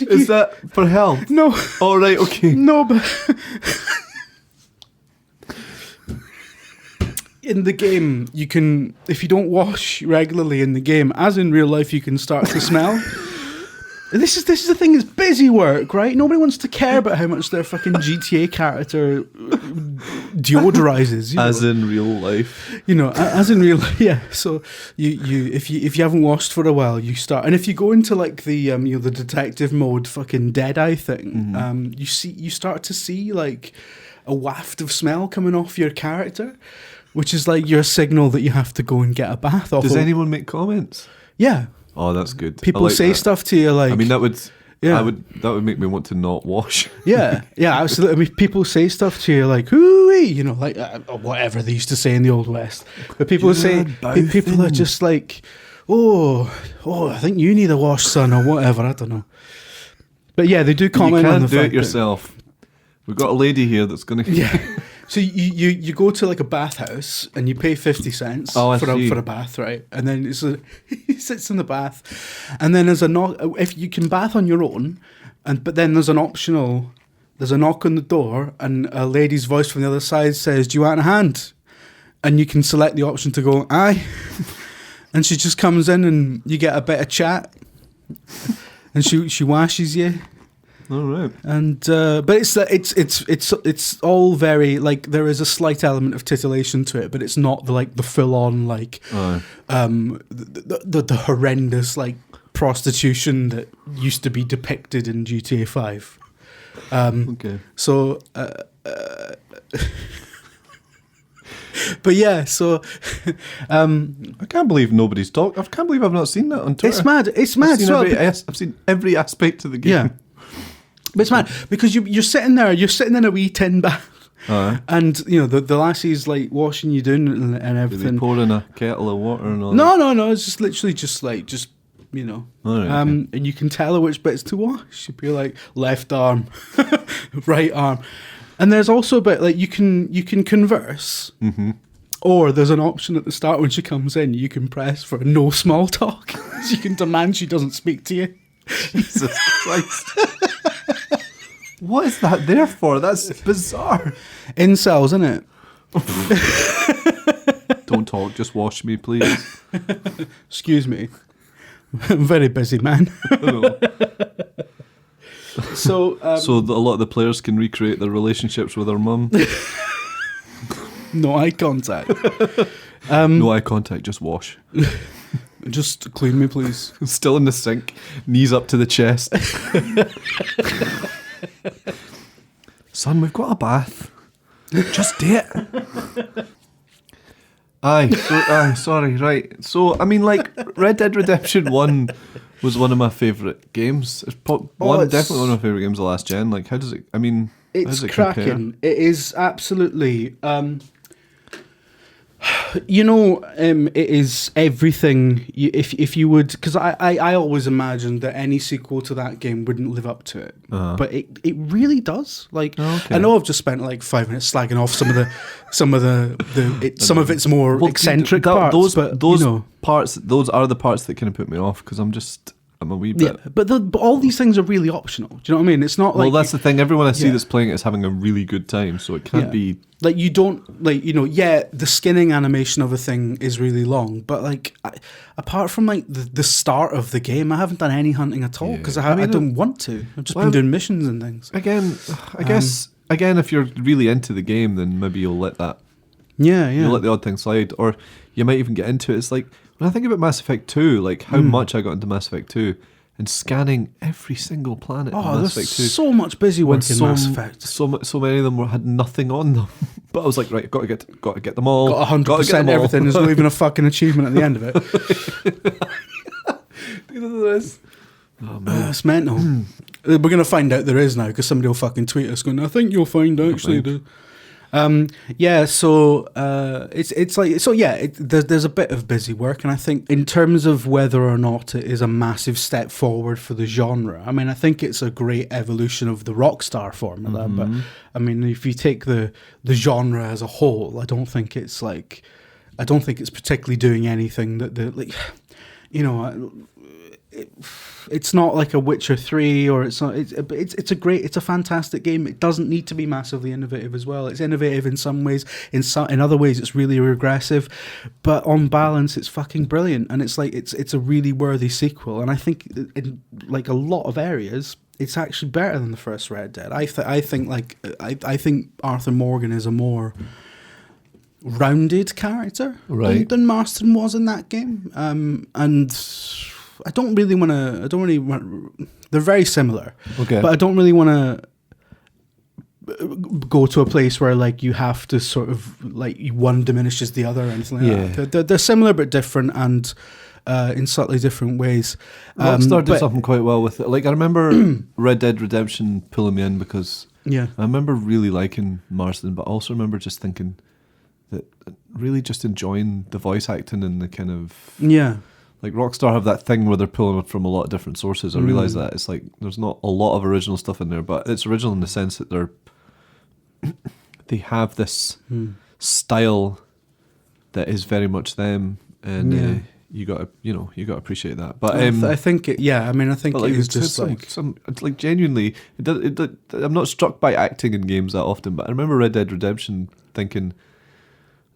Is that for health? No. All right, okay. No, but in the game, you can, if you don't wash regularly in the game, as in real life, you can start to smell. This is the thing. It's busy work, right? Nobody wants to care about how much their fucking GTA character deodorizes. As in real life, as in real life. Yeah. So if you haven't washed for a while, you start, and if you go into like the the detective mode, fucking Deadeye thing, you start to see like a waft of smell coming off your character, which is like your signal that you have to go and get a bath off. Does anyone make comments? Yeah. Oh, that's good. People like say that. stuff to you like. I mean, that would make me want to not wash. Yeah, absolutely. I mean, people say stuff to you like "hooey," like whatever they used to say in the Old West. But people people are just like, oh, I think you need a wash, son, or whatever. I don't know. But yeah, they do comment you on the do it fact yourself. We've got a lady here that's going to. Yeah. So you go to like a bathhouse and you pay 50 cents for a bath, right? And then he sits in the bath, and then there's if you can bath on your own, but then there's a knock on the door, and a lady's voice from the other side says, "Do you want a hand?" And you can select the option to go, "Aye," and she just comes in and you get a bit of chat, and she washes you. All right, and but it's all very like there is a slight element of titillation to it, but it's not the full on like the horrendous like prostitution that used to be depicted in GTA 5. Okay. So, but yeah, so I can't believe nobody's talked. I can't believe I've not seen that on Twitter. It's mad. I've seen every aspect of the game. Yeah. But it's mad because you're sitting there, you're sitting in a wee tin bath, and the lassie's like washing you down and everything. They pouring a kettle of water and all. No, it's just literally just all right, okay. And you can tell her which bits to wash. You'd be like left arm, right arm, and there's also a bit like you can converse. Mm-hmm. Or there's an option at the start when she comes in, you can press for no small talk. So you can demand she doesn't speak to you. Jesus Christ. What is that there for? That's bizarre. Incels, isn't it? Don't talk, just wash me, please. Excuse me. I'm very busy, man. So a lot of the players can recreate their relationships with their mum. No eye contact. No eye contact, just wash. Just clean me, please. Still in the sink, knees up to the chest. Son, we've got a bath. Just do it. Sorry, right. So, I mean, like, Red Dead Redemption 1 was one of my favourite games. It's definitely one of my favourite games of last gen. Like, how does it cracking. compare? It is absolutely... it is everything. If you would, because I always imagined that any sequel to that game wouldn't live up to it, but it really does. Like, I know I've just spent like 5 minutes slagging off some of its more eccentric parts. Those parts, those are the parts that kind of put me off because I'm a wee bit. Yeah, but all these things are really optional. Do you know what I mean? It's not like... Well, that's the thing. Everyone I see that's playing it is having a really good time, so it can't be... Like, you don't... Like, the skinning animation of a thing is really long, but, like, apart from, like, the start of the game, I haven't done any hunting at all, because I don't want to. I've just been doing missions and things. Again, I guess, if you're really into the game, then maybe you'll let that... Yeah. You'll let the odd thing slide, or you might even get into it. It's like... When I think about Mass Effect 2, like how much I got into Mass Effect 2 and scanning every single planet in Mass Effect 2. So much busy work in Mass Effect. So many of them had nothing on them. But I was like, right, got to get them all. Got 100% everything. There's not even a fucking achievement at the end of it. Oh, man. It's mental. We're going to find out there is now because somebody will fucking tweet us going, I think you'll find actually. Yeah, so it's like so. Yeah, there's a bit of busy work, and I think in terms of whether or not it is a massive step forward for the genre, I mean, I think it's a great evolution of the Rockstar formula. But I mean, if you take the genre as a whole, I don't think it's particularly doing anything that the like, you know. It's not like a Witcher 3 or it's not. It's a fantastic game. It doesn't need to be massively innovative as well. It's innovative in some ways. In other ways, it's really regressive. But on balance, it's fucking brilliant. And it's like it's a really worthy sequel. And I think in like a lot of areas, it's actually better than the first Red Dead. I think Arthur Morgan is a more rounded character than Marston was in that game. And I don't really want to. They're very similar, but I don't really want to go to a place where like you have to sort of like one diminishes the other or anything like that. They're similar but different, and in slightly different ways. Rockstar did something quite well with it. Like I remember Red Dead Redemption pulling me in because I remember really liking Marston, but I also remember just thinking that really just enjoying the voice acting and the kind of like Rockstar have that thing where they're pulling from a lot of different sources. I realise that it's like there's not a lot of original stuff in there, but it's original in the sense that they have this style that is very much them, and you got to appreciate that. But I think I think it was just some like genuinely. I'm not struck by acting in games that often, but I remember Red Dead Redemption thinking,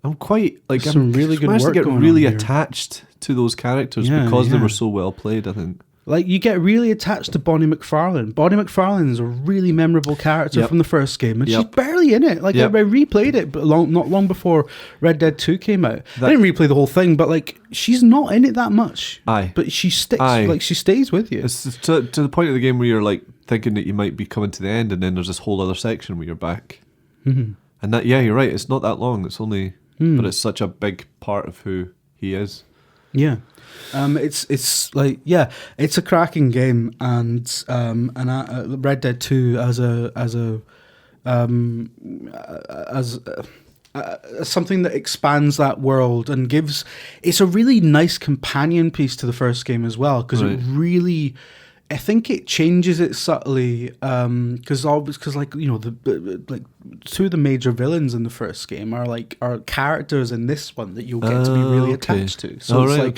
I'm quite like some really good managed work to get going really on here. attached to those characters because they were so well played. I think like you get really attached to Bonnie McFarlane. Bonnie McFarlane is a really memorable character from the first game, and she's barely in it. Like I replayed it, but not long before Red Dead 2 came out. I didn't replay the whole thing, but like she's not in it that much. But she sticks. Like she stays with you. It's to the point of the game where you're like thinking that you might be coming to the end, and then there's this whole other section where you're back. And that you're right. It's not that long. It's only. But it's such a big part of who he is. Yeah, it's like it's a cracking game, and Red Dead 2 as something that expands that world and gives. It's a really nice companion piece to the first game as well, because it really. I think it changes it subtly because like you know like two of the major villains in the first game are characters in this one that you'll get to be really attached to. So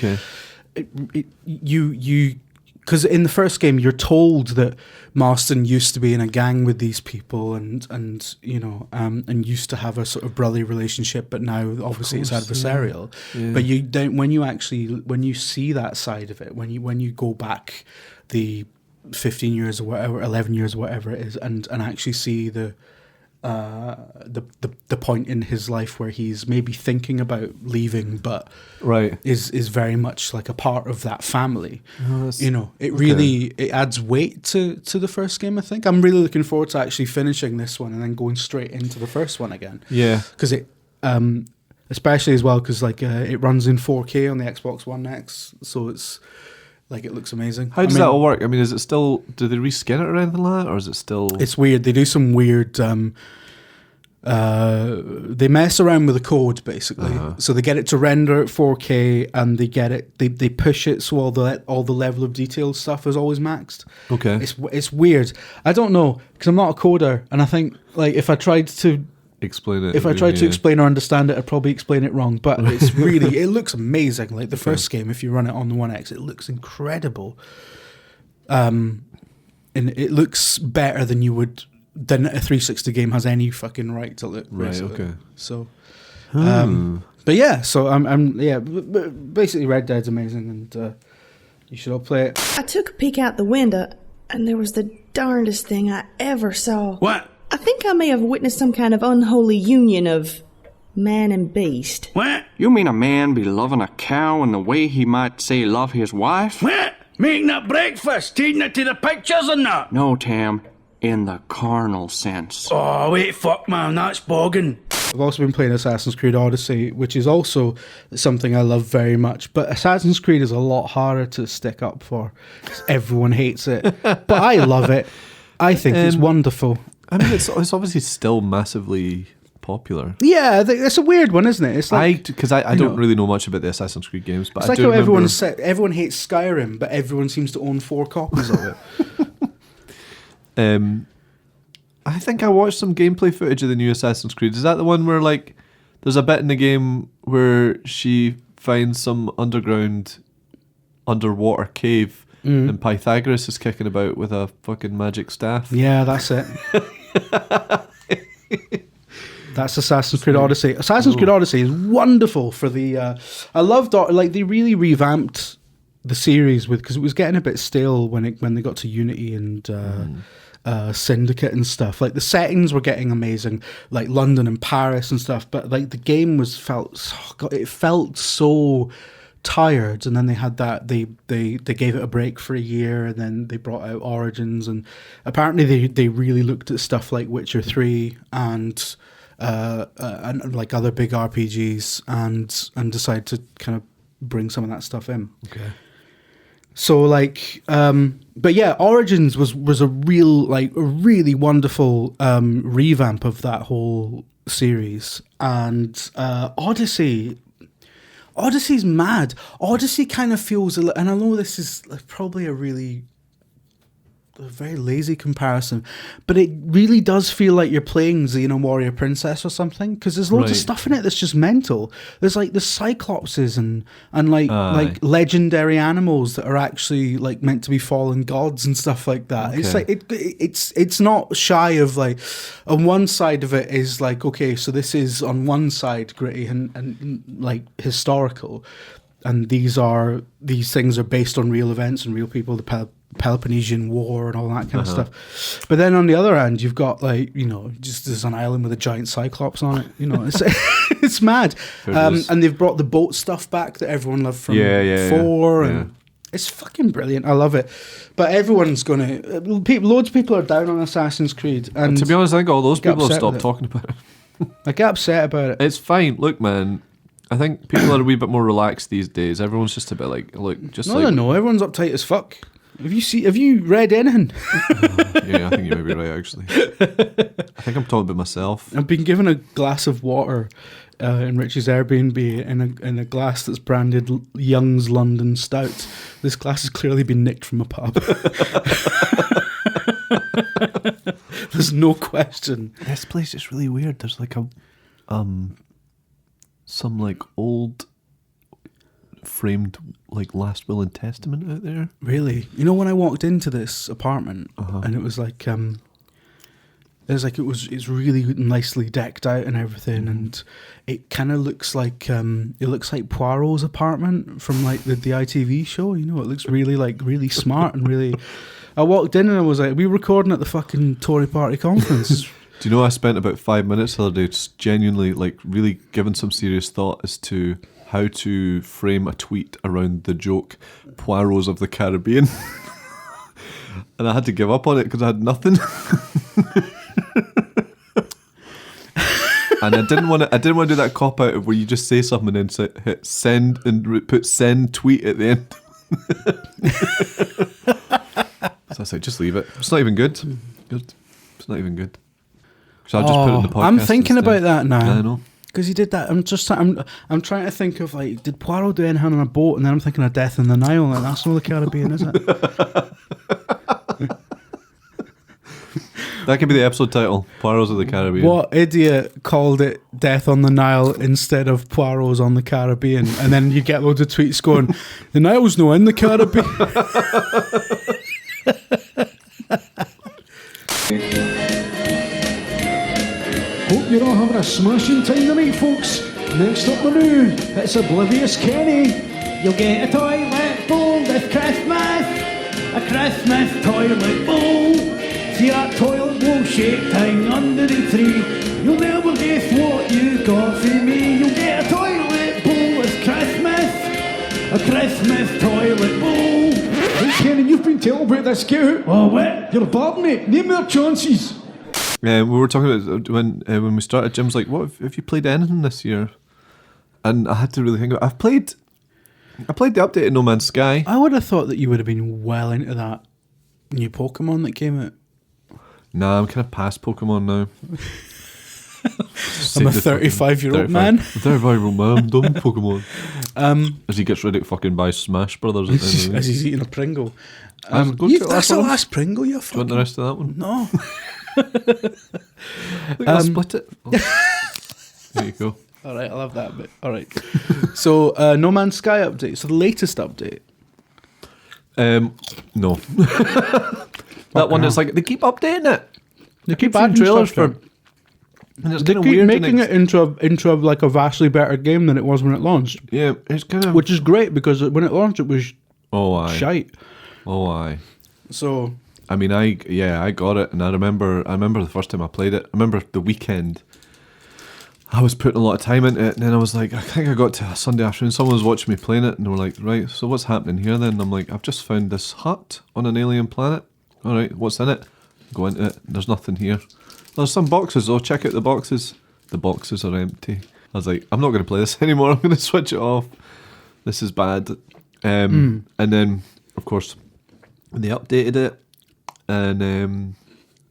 you because in the first game you're told that Marston used to be in a gang with these people and you know and used to have a sort of brotherly relationship, but now obviously it's adversarial. But you don't when you see that side of it, when you go back the 15 years or whatever, 11 years or whatever it is, and actually see the point in his life where he's maybe thinking about leaving, but is very much like a part of that family. You know, it adds weight to the first game. I think I'm really looking forward to actually finishing this one and then going straight into the first one again. Yeah, because it especially as well because like it runs in 4K on the Xbox One X, so it's. Like, it looks amazing. How does that all work? I mean, is it still... Do they reskin it or anything like that? Or is it still... It's weird. They do some weird... they mess around with the code, basically. So they get it to render at 4K, and they get it... They push it so all the level of detail stuff is always maxed. Okay. It's weird. I don't know, because I'm not a coder, and I think, like, if I tried to... Explain it. If I tried to explain or understand it, I'd probably explain it wrong. But it's really, it looks amazing. Like the first game, if you run it on the One X, it looks incredible. And it looks better than than a 360 game has any fucking right to look. Basically. So, but yeah, so I'm basically Red Dead's amazing, and you should all play it. I took a peek out the window, and there was the darndest thing I ever saw. What? I think I may have witnessed some kind of unholy union of man and beast. What? You mean a man be loving a cow in the way he might say love his wife? What? Making up breakfast, taking it to the pictures and that? No, Tam. In the carnal sense. Oh, wait, fuck, man, that's bogging. I've also been playing Assassin's Creed Odyssey, which is also something I love very much. But Assassin's Creed is a lot harder to stick up for. Everyone hates it. But I love it. I think it's wonderful. I mean, it's obviously still massively popular. Yeah, it's a weird one, isn't it? It's like I don't really know much about the Assassin's Creed games, but it's I like do how remember... everyone hates Skyrim, but everyone seems to own 4 copies of it. I think I watched some gameplay footage of the new Assassin's Creed. Is that the one where like there's a bit in the game where she finds some underwater cave and Pythagoras is kicking about with a fucking magic staff? Yeah, that's it. That's Assassin's Creed Odyssey. Assassin's Creed Odyssey is wonderful for the... I loved... Like, they really revamped the series because it was getting a bit stale when they got to Unity and... Syndicate and stuff. Like the settings were getting amazing, like London and Paris and stuff, but like the game felt so tired. And then they had that they gave it a break for a year, and then they brought out Origins, and apparently they really looked at stuff like Witcher 3 and like other big RPGs and decided to kind of bring some of that stuff in. Okay. So like, but yeah, Origins was a really wonderful revamp of that whole series, and Odyssey's mad. Odyssey kind of feels, and I know this is probably a very lazy comparison, but it really does feel like you're playing Xena Warrior Princess or something, because there's loads of stuff in it that's just mental. There's like the Cyclopses and like legendary animals that are actually like meant to be fallen gods and stuff like that. Okay. It's like it's not shy of like, on one side of it is like, okay, so this is on one side gritty and like historical, and these things are based on real events and real people. The Peloponnesian War and all that kind of stuff. But then on the other hand, you've got like, just there's an island with a giant cyclops on it. It's it's mad. And they've brought the boat stuff back that everyone loved from 4 and it's fucking brilliant. I love it. But everyone's loads of people are down on Assassin's Creed, and to be honest, I think all those people have stopped talking about it. I get upset about it. It's fine. Look, man, I think people are a wee bit more relaxed these days. Everyone's just a bit like, look, just no, everyone's uptight as fuck. Have you read anything? Yeah, I think you may be right, actually. I think I'm talking about myself. I've been given a glass of water in Richie's Airbnb in a glass that's branded Young's London Stout. This glass has clearly been nicked from a pub. There's no question. This place is really weird. There's like some like old framed like Last Will and Testament out there. Really? When I walked into this apartment and it was like it's really nicely decked out and everything, and it kind of looks like Poirot's apartment from like the ITV show. It looks really smart and really. I walked in and I was like, we recording at the fucking Tory Party conference. Do you know I spent about 5 minutes the other day just genuinely like really giving some serious thought as to how to frame a tweet around the joke Poirot's of the Caribbean. And I had to give up on it because I had nothing. And I didn't want to do that cop out of where you just say something and then hit send and put send tweet at the end. So I was like, just leave it. It's not even good. It's not even good. So I'll just put it in the podcast. I'm thinking about that now. I know. Because he did that. I'm trying to think of like, did Poirot do anything on a boat? And then I'm thinking of Death in the Nile. Like, that's not the Caribbean, is it? That could be the episode title. Poirot's of the Caribbean. What idiot called it Death on the Nile instead of Poirot's on the Caribbean? And then you get loads of tweets going, the Nile's no in the Caribbean. Hope you're all having a smashing time tonight, folks. Next up the new, it's Oblivious Kenny. You'll get a toilet bowl this Christmas, a Christmas toilet bowl. See that toilet bowl shaped hang under the tree. You'll never guess what you got from me. You'll get a toilet bowl this Christmas, a Christmas toilet bowl. Hey Kenny, you've been telling about this, get out. Oh, what? You're a bad mate, name their chances. We were talking about when we started. Jim's like, "What have you played anything this year?" And I had to really think about it. I played the update of No Man's Sky. I would have thought that you would have been well into that new Pokemon that came out. Nah, I'm kind of past Pokemon now. I'm a 35-year-old man. 35-year-old man, I'm done Pokemon. As he gets ready to fucking buy Smash Brothers. At the end of the As he's eating a Pringle. That's the last Pringle, you Do you want the rest of that one? No. I'll split it. Oh. There you go. All right, I'll have that bit. All right. So, No Man's Sky update. So, the latest update. No. That one is like, they keep updating it. They keep adding adding trailers stuff for. And it's They kind of keep weird. making it into like a vastly better game than it was when it launched. Yeah, it's kind of. Which is great because when it launched, it was shite. Oh, aye. So I mean, I got it, and I remember the first time I played it. I remember the weekend. I was putting a lot of time into it, and then I was like, I think I got to a Sunday afternoon. Someone was watching me playing it, and they were like, right, so what's happening here then? And I'm like, I've just found this hut on an alien planet. All right, what's in it? Go into it. There's nothing here. There's some boxes. Oh, check out the boxes. The boxes are empty. I was like, I'm not going to play this anymore. I'm going to switch it off. This is bad. And then, of course, they updated it, and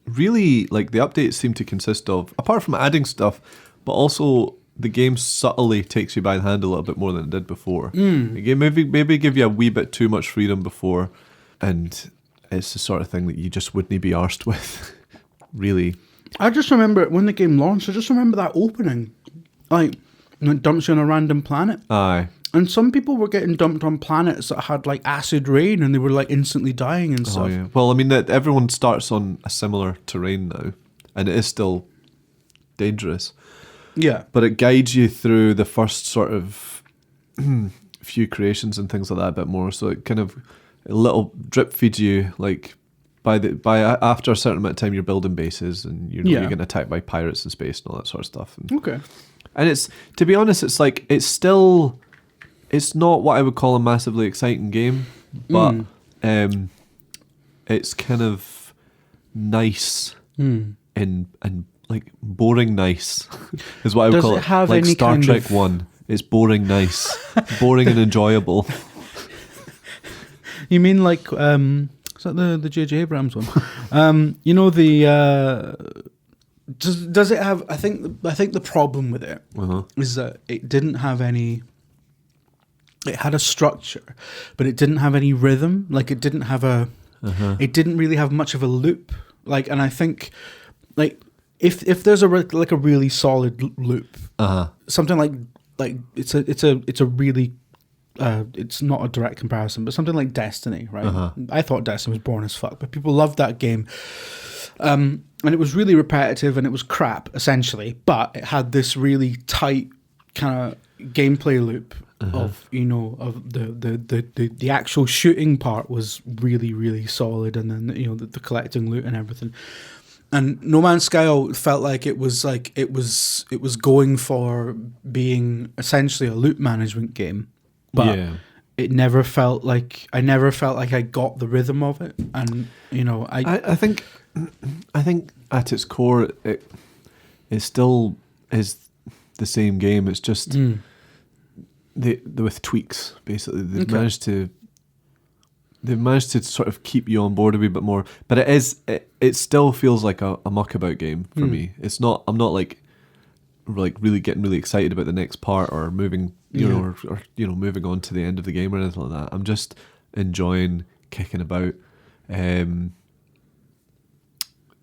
really, like, the updates seem to consist of, apart from adding stuff, but also the game subtly takes you by the hand a little bit more than it did before. The game maybe give you a wee bit too much freedom before, and it's the sort of thing that you just wouldn't be arsed with, really. I just remember when the game launched, I just remember that opening. Like, it dumps you on a random planet. Aye. And some people were getting dumped on planets that had like acid rain and they were like instantly dying and stuff. Oh, yeah. Well, I mean, everyone starts on a similar terrain now, and it is still dangerous. Yeah. But it guides you through the first sort of few creations and things like that a bit more. So it kind of a little drip feeds you, like by after a certain amount of time you're building bases, and you're getting attacked by pirates in space and all that sort of stuff. Okay. And it's, to be honest, it's like it's not what I would call a massively exciting game, but it's kind of nice and like boring nice is what I would call it. Have like any Star kind Trek of... 1. It's boring nice. Boring and enjoyable. You mean like is that the J.J. Abrams one? You know the does it have? I think the problem with it is that it didn't have any. It had a structure, but it didn't have any rhythm. Like it didn't have a. It didn't really have much of a loop. Like, and I think, like, if there's a really solid loop, something like it's a really. It's not a direct comparison, but something like Destiny, right? I thought Destiny was boring as fuck, but people loved that game. And it was really repetitive and it was crap, essentially, but it had this really tight kind of gameplay loop of, you know, of the actual shooting part was really, really solid, and then, you know, the collecting loot and everything. And No Man's Sky felt like it was going for being essentially a loot management game. But it never felt like I got the rhythm of it, and you know, I think at its core it still is the same game. It's just with tweaks. Basically, they've managed to sort of keep you on board a wee bit more. But it still feels like a muckabout game for me. It's not. I'm not like really getting really excited about the next part or moving. Or moving on to the end of the game or anything like that. I'm just enjoying kicking about,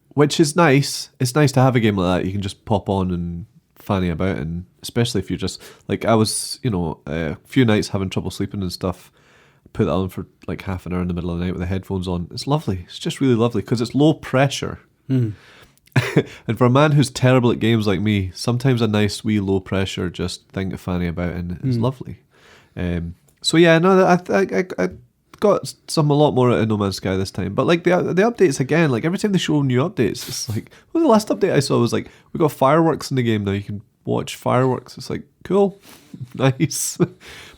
which is nice. It's nice to have a game like that. You can just pop on and fanny about, and especially if you're just like I was, a few nights having trouble sleeping and stuff. Put that on for like half an hour in the middle of the night with the headphones on. It's lovely. It's just really lovely because it's low pressure. And for a man who's terrible at games like me, sometimes a nice wee low pressure just thing to fanny about and is lovely. So yeah, no, I got a lot more out of No Man's Sky this time. But like the updates again, like every time they show new updates, it's like, well, the last update I saw was like, we got fireworks in the game now. You can watch fireworks. It's like, cool, nice. But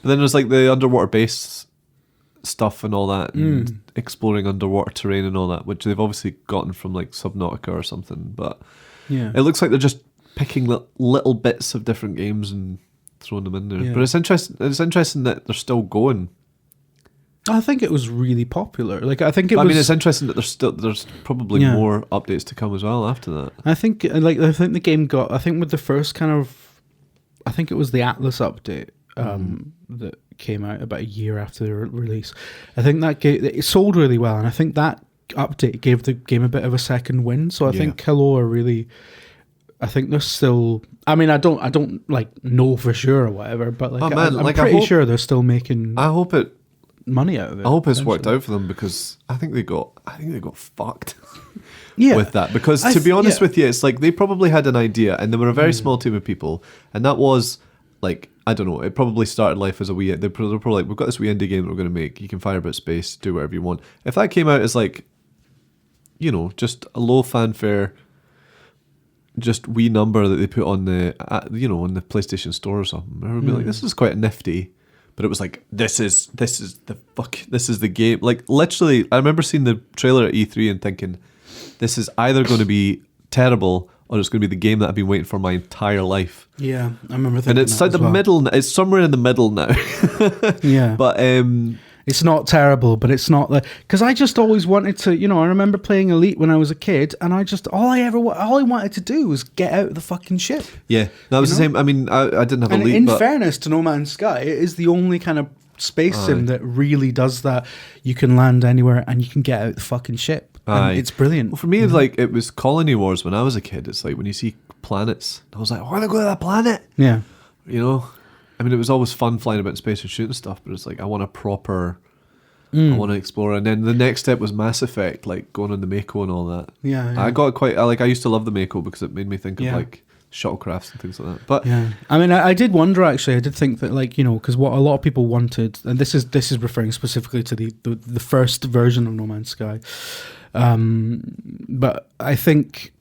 then there's like the underwater base stuff and all that, and exploring underwater terrain and all that, which they've obviously gotten from like Subnautica or something. But it looks like they're just picking little bits of different games and throwing them in there. But it's interesting that they're still going. I think it was really popular. Like, I think it was. I mean, it's interesting that there's probably more updates to come as well after that. I think the game got. I think with the first kind of, I think it was the Atlas update that came out about a year after the release. I think that it sold really well, and I think that update gave the game a bit of a second win. So I think Hello are really. I think they're still. I mean, I don't like know for sure or whatever, but like, I'm pretty sure they're still making. I hope it. Money out of it. I hope it's worked out for them, because I think they got fucked with that. Because to be honest with you, it's like they probably had an idea, and they were a very small team of people, and that was like, I don't know, it probably started life as a wee. They're probably like, we've got this wee indie game that we're going to make. You can fire about space, do whatever you want. If that came out as like, you know, just a low fanfare, just wee number that they put on the on the PlayStation Store or something, I would be like, this is quite nifty. But it was like, this is the game. Like, literally, I remember seeing the trailer at E3 and thinking, this is either going to be terrible or it's going to be the game that I've been waiting for my entire life. Yeah, I remember thinking. And it's like the middle. It's somewhere in the middle now. Yeah, but it's not terrible, but it's not like, because I just always wanted to, I remember playing Elite when I was a kid, and I just all I wanted to do was get out of the fucking ship. Yeah, that was the same. I mean, I didn't have Elite. In fairness to No Man's Sky, it is the only kind of space sim that really does that. You can land anywhere and you can get out the fucking ship. And it's brilliant. Well, for me, it's like, it was Colony Wars when I was a kid. It's like when you see planets, I was like, I want to go to that planet. Yeah, I mean, it was always fun flying about in space and shooting stuff, but it's like, I want a proper. I want to explore. And then the next step was Mass Effect, like going on the Mako and all that. Yeah. I got quite, I used to love the Mako because it made me think of like shuttlecrafts and things like that. But yeah, I mean, I did wonder actually. I did think that, like, because what a lot of people wanted, and this is referring specifically to the first version of No Man's Sky, but I think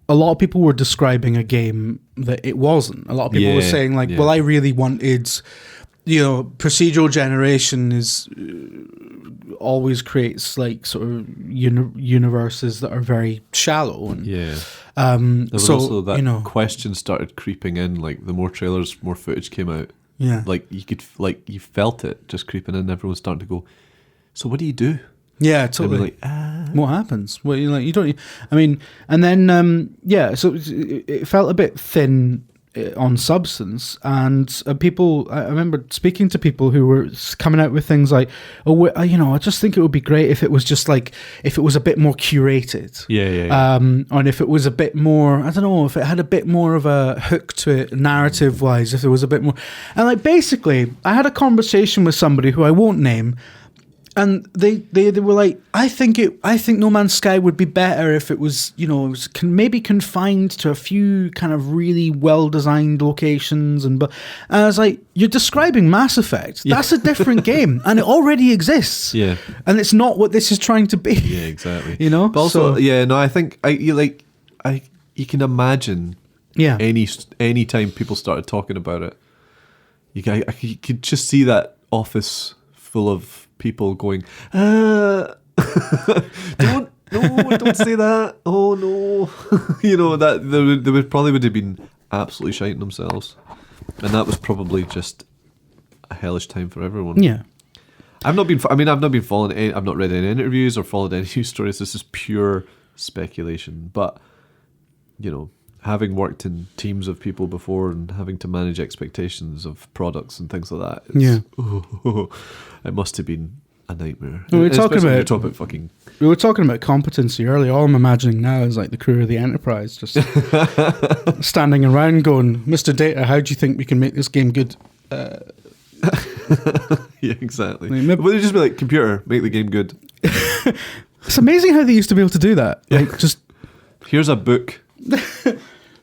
a lot of people were describing a game that it wasn't. A lot of people were saying like, well, I really wanted, procedural generation is always creates like sort of universes that are very shallow. And, there was also that question started creeping in. Like, the more trailers, more footage came out. Yeah, like you felt it just creeping in. Everyone's starting to go, so what do you do? Yeah, totally. Like, what happens? Well, you don't. I mean, and then so it felt a bit thin on substance, and people. I remember speaking to people who were coming out with things like, I just think it would be great if it was just like, if it was a bit more curated. Yeah. And if it was a bit more, I don't know, if it had a bit more of a hook to it, narrative wise, if there was a bit more, and like basically, I had a conversation with somebody who I won't name. And they were like, I think No Man's Sky would be better if it was, maybe confined to a few kind of really well designed locations. And I was like, you're describing Mass Effect. That's a different game, and it already exists. Yeah, and it's not what this is trying to be. Yeah, exactly. But also, I think you can imagine. Yeah. Any time people started talking about it, you could just see that office full of people going, don't say that. Oh no, that they would probably have been absolutely shiting themselves, and that was probably just a hellish time for everyone. Yeah, I've not been following. I've not read any interviews or followed any news stories. This is pure speculation, but having worked in teams of people before and having to manage expectations of products and things like that, it must have been a nightmare. We were talking about competency earlier. All I'm imagining now is like the crew of the Enterprise just standing around going, Mr. Data, how do you think we can make this game good? Yeah, exactly. But they'd just be like, computer, make the game good. It's amazing how they used to be able to do that. Like, just here's a book.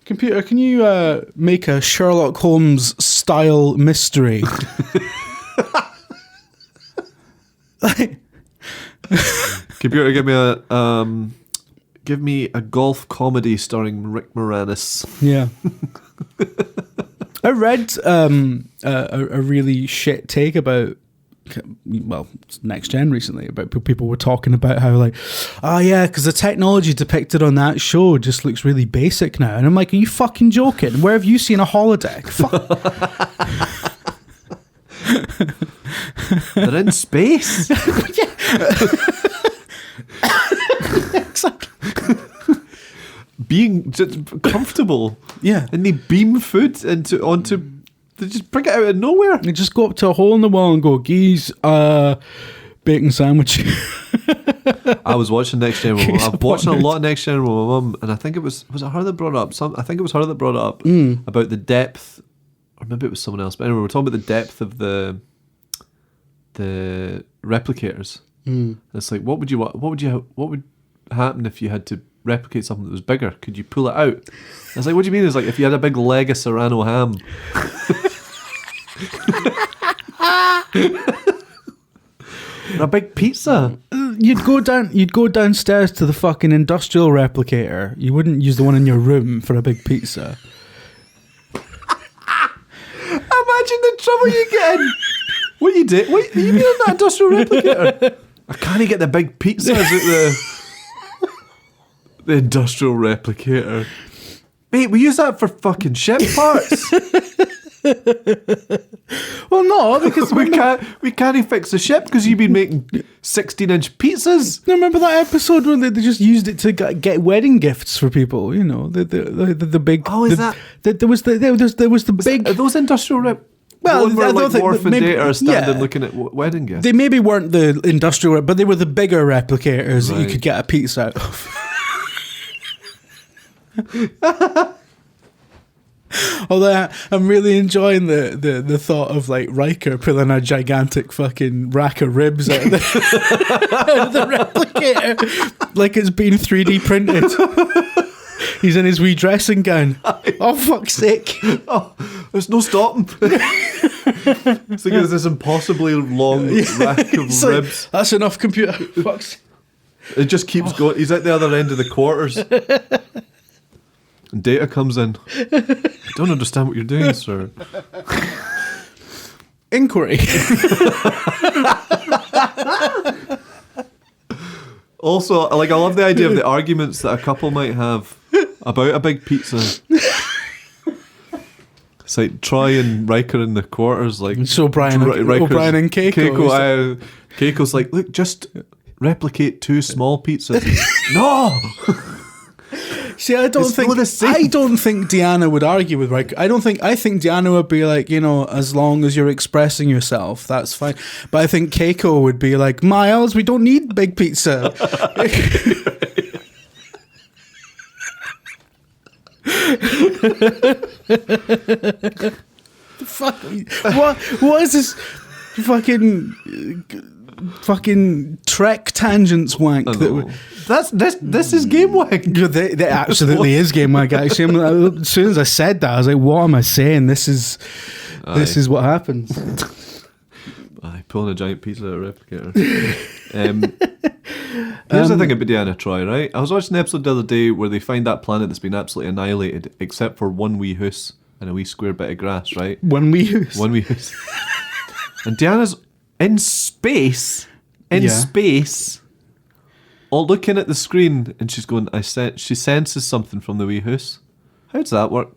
Computer, can you make a Sherlock Holmes style mystery? Computer, give me a golf comedy starring Rick Moranis. Yeah. I read a really shit take about, Next Gen recently, about people were talking about how like, because the technology depicted on that show just looks really basic now. And I'm like, are you fucking joking? Where have you seen a holodeck? They're in space. Being just comfortable. Yeah. And they beam food onto. They just bring it out of nowhere. They just go up to a hole in the wall and go, geez, bacon sandwich. I was watching Next Gen. I'm watching a lot of Next Gen with my mum, and I think it was it her that brought it up? I think it was her that brought it up about the depth, or maybe it was someone else. But anyway, we're talking about the depth of the replicators. It's like, what would happen if you had to replicate something that was bigger? Could you pull it out? I was like, what do you mean? It's like if you had a big leg of Serrano ham. A big pizza. You'd go downstairs to the fucking industrial replicator. You wouldn't use the one in your room for a big pizza. Imagine the trouble you get in. What you did? What you mean in that industrial replicator? I can't get the big pizzas at the industrial replicator. Mate, we use that for fucking ship parts. Well, no, because we can't fix the ship because you've been making 16-inch pizzas. Remember that episode where they just used it to get wedding gifts for people? You know, the big. Oh, is that? There was the big. Are those industrial Well, where I don't think Worf and maybe- Data are standing yeah. looking at wedding gifts. They maybe weren't the industrial, but they were the bigger replicators that you Right. could get a pizza out of. Although I'm really enjoying the thought of like Riker pulling a gigantic fucking rack of ribs out of the, out of the replicator, like it's been 3D printed. He's in his wee dressing gown. Oh, fuck's sake. Oh, there's no stopping. It's like there's this impossibly long rack of It's like, ribs. that's enough computer. Fuck's. It just keeps going. He's at the other end of the quarters. And Data comes in. I don't understand what you're doing, sir. Inquiry. Also, like, I love the idea of the arguments that a couple might have about a big pizza. It's like Troy and Riker in the quarters, like So O'Brien and Keiko. Keiko's like, look, just replicate 2 small pizzas. No. See, I don't think Deanna would argue with Riker. I think Deanna would be like, you know, as long as you're expressing yourself, that's fine. But I think Keiko would be like, Miles, we don't need big pizza. Fuck. What is this fucking Trek tangents wank? This is Gamewank. That absolutely is Gamewank. Actually, as soon as I said that, I was like, "What am I saying? This is what happens." Pulling a giant pizza out of a replicator. Here's the thing about Deanna Troy, right? I was watching an episode the other day where they find that planet that's been absolutely annihilated, except for one wee house and a wee square bit of grass, right? One wee house. And Deanna's in space, all looking at the screen, and she's going, she senses something from the wee house. How does that work?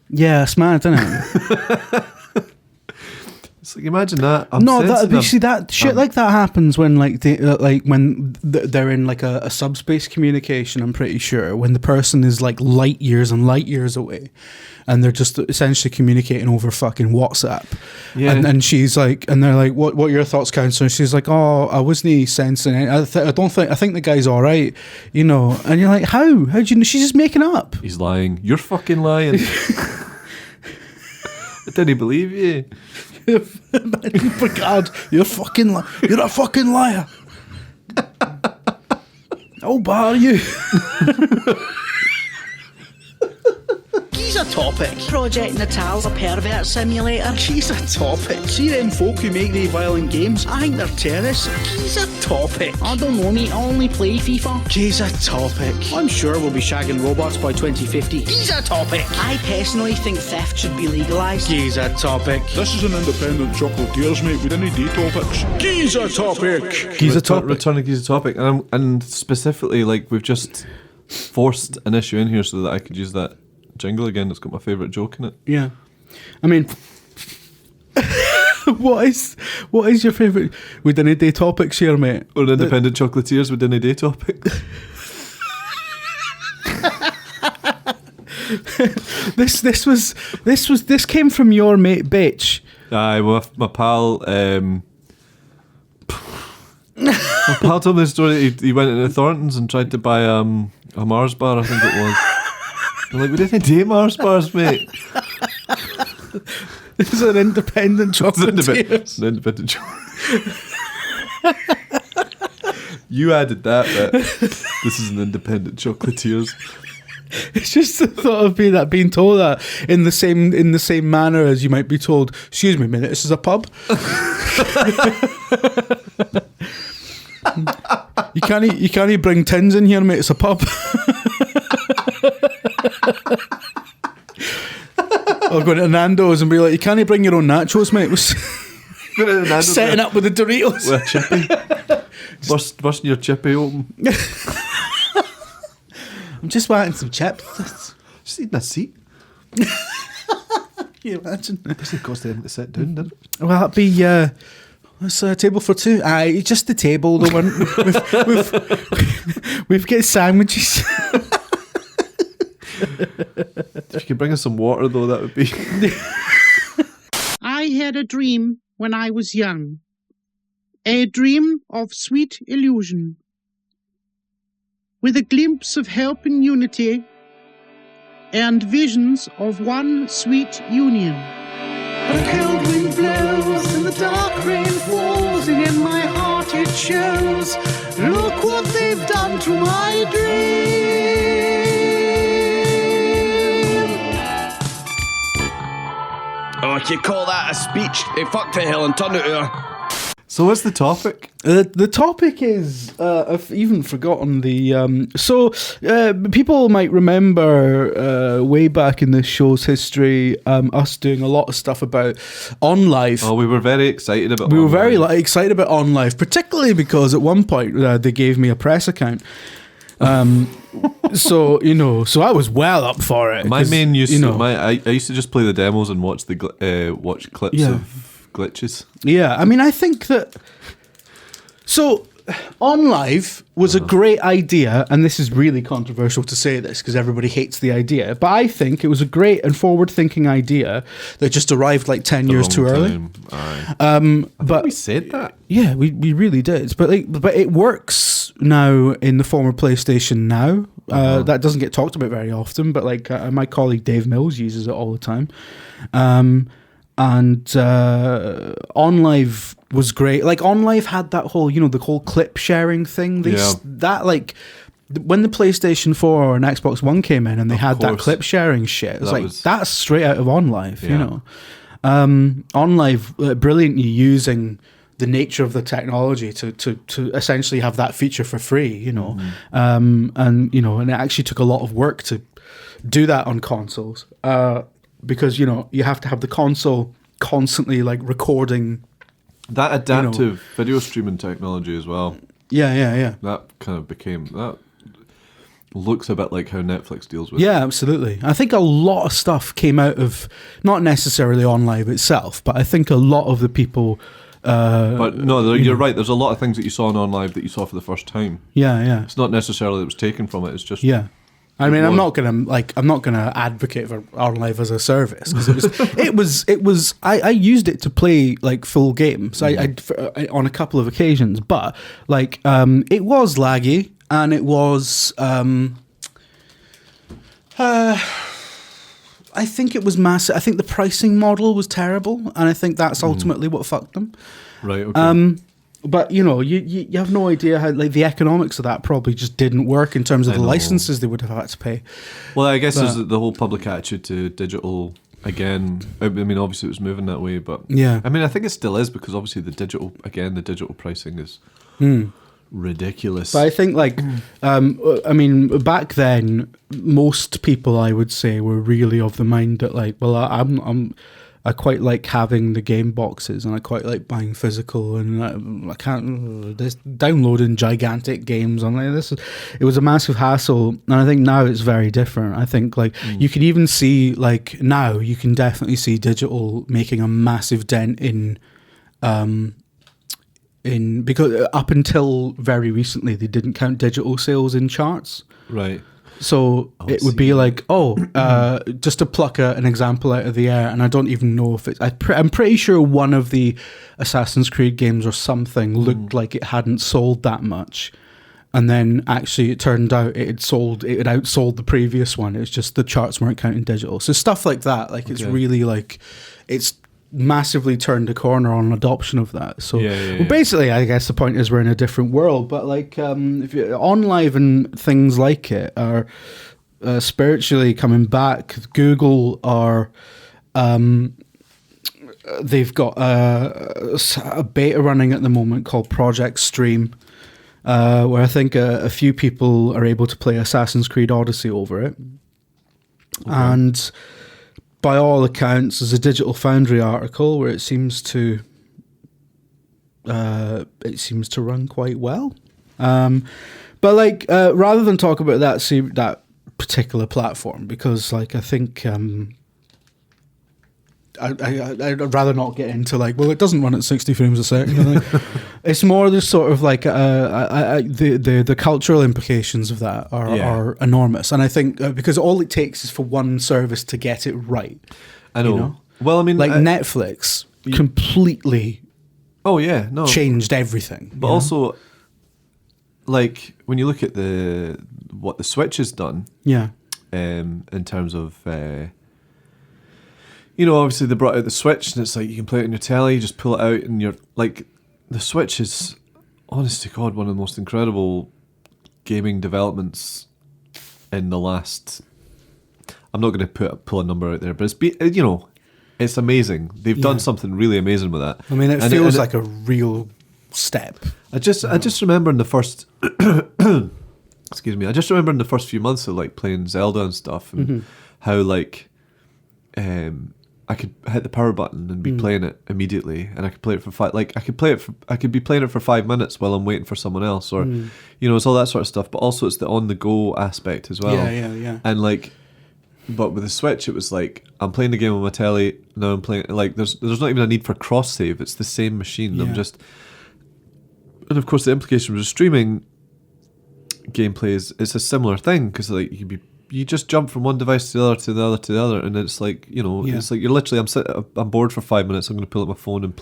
Yeah, it's mad, isn't it? It's like, imagine that. You see that shit like that happens when they're in like a subspace communication. I'm pretty sure when the person is like light years and light years away, and they're just essentially communicating over fucking WhatsApp. Yeah. And she's like, and they're like, what are your thoughts, counselor? And she's like, oh, I wasn't sensing it. I think the guy's all right, you know. And you're like, how do you know? She's just making up. He's lying. You're fucking lying. I didn't believe you. Picard, you're a fucking liar. How bad are you? He's a topic. Project Natal's a pervert simulator. He's a topic. See them folk who make the violent games? I think they're terrorists. He's a topic. I don't know, mate. I only play FIFA. He's a topic. I'm sure we'll be shagging robots by 2050. He's a topic. I personally think theft should be legalised. He's a topic. This is an independent chocolatiers, mate. We didn't need topics. He's a topic. He's a topic. Returning He's a topic. And specifically, like, we've just forced an issue in here so that I could use that jingle again. It's got my favourite joke in it. Yeah. I mean, What is your favourite? We didn't do topics here, mate. Or independent chocolatiers with any day topic. This came from your mate Bitch. Aye, well, my pal. My pal told me the story. He went into Thornton's and tried to buy a Mars bar. I think it was. I'm like, we didn't do Mars bars, mate. This is an independent chocolatier. An independent chocolate. You added that bit. This is an independent chocolatiers. It's just the thought of being told that in the same manner as you might be told, excuse me a minute, this is a pub. You can't bring tins in here, mate, it's a pub. Or going to Nando's and be like, you can't bring your own nachos, mate. Setting up with the Doritos. With a chippy. Busting your chippy open. I'm just wanting some chips. Just eating a seat. Can you imagine? It cost them to sit down, didn't it? Well, that'd be that's a table for two. Aye, just the table. The one we've got sandwiches. If you could bring us some water, though, that would be. I had a dream when I was young. A dream of sweet illusion. With a glimpse of help and unity, and visions of one sweet union. A cold wind blows and the dark rain falls, and in my heart it shows. Look what they've done to my dream. Oh, you call that a speech? Hey, fuck to hell and turn it to her. So what's the topic? The topic is, I've even forgotten the... people might remember way back in this show's history, us doing a lot of stuff about OnLive. Oh, we were very excited about We were very excited about OnLive, particularly because at one point they gave me a press account. So I was well up for it. My main use, I used to just play the demos and watch watch clips of glitches. Yeah, I mean, I think that... So, OnLive was a great idea, and this is really controversial to say this because everybody hates the idea, but I think it was a great and forward-thinking idea that just arrived like 10 years too early. But we said that. Yeah, we really did. But it works now in the former PlayStation Now. That doesn't get talked about very often, but my colleague Dave Mills uses it all the time. And OnLive was great. Like, OnLive had that whole, the whole clip sharing thing. When the PlayStation 4 or an Xbox One came in and they had that clip sharing shit, it was that's straight out of OnLive, OnLive brilliantly using the nature of the technology to essentially have that feature for free, and it actually took a lot of work to do that on consoles. Because you have to have the console constantly recording that adaptive video streaming technology as well. Yeah. That kind of that looks a bit like how Netflix deals with. Yeah, absolutely. I think a lot of stuff came out of not necessarily OnLive itself, but I think a lot of the people. But no, you're right. There's a lot of things that you saw on OnLive that you saw for the first time. Yeah. It's not necessarily that it was taken from it. It's just I mean, I'm not gonna advocate for OnLive as a service because it was. I used it to play full games. I on a couple of occasions, but it was laggy and it was. I think it was massive. I think the pricing model was terrible, and I think that's ultimately what fucked them. Right. Okay. But you have no idea how the economics of that probably just didn't work in terms of the licenses they would have had to pay. Well, I guess there's the whole public attitude to digital again. I mean, obviously it was moving that way, but yeah. I mean, I think it still is because obviously the digital pricing is ridiculous. But I think I mean, back then most people I would say were really of the mind that I quite like having the game boxes and I quite like buying physical, and I can't downloading gigantic games on this. It was a massive hassle, and I think now it's very different. I think you can even see now you can definitely see digital making a massive dent in because up until very recently they didn't count digital sales in charts. Right. So it would be like, just to pluck an example out of the air, and I don't even know if it's... I'm pretty sure one of the Assassin's Creed games or something looked like it hadn't sold that much. And then actually it turned out it had outsold the previous one. It's just the charts weren't counting digital. So stuff like that, like it's really like... It's massively turned a corner on adoption of that. So basically, I guess the point is we're in a different world. But like, if OnLive and things like it are spiritually coming back. Google are they've got a beta running at the moment called Project Stream, where I think a few people are able to play Assassin's Creed Odyssey over it, and by all accounts, there's a Digital Foundry article where it seems to run quite well. But like, rather than talk about that particular platform, because like I think I'd rather not get into like, well, it doesn't run at 60 frames a second. It's more the sort of like the cultural implications of that are enormous, and I think because all it takes is for one service to get it right. I know. You know? Well, I mean, like Netflix completely. Changed everything. But also, like when you look at what the Switch has done, in terms of. Obviously they brought out the Switch, and it's like you can play it on your telly, you just pull it out, and you're like, the Switch is, honest to God, one of the most incredible gaming developments in the last. I'm not going to pull a number out there, but it's amazing. They've done something really amazing with that. I mean, it feels like a real step. I just remember in the first, excuse me. I just remember in the first few months of like playing Zelda and stuff, and how like, I could hit the power button and be playing it immediately, and I could play it for I could be playing it for 5 minutes while I'm waiting for someone else, or it's all that sort of stuff. But also it's the on the go aspect as well. Yeah. And like, but with the Switch, it was like I'm playing the game on my telly. Now I'm playing like there's not even a need for cross save. It's the same machine. Yeah. And of course the implication with streaming gameplay is it's a similar thing, because like you just jump from one device to the other to the other to the other, and it's like it's like you're literally I'm bored for 5 minutes. I'm going to pull up my phone and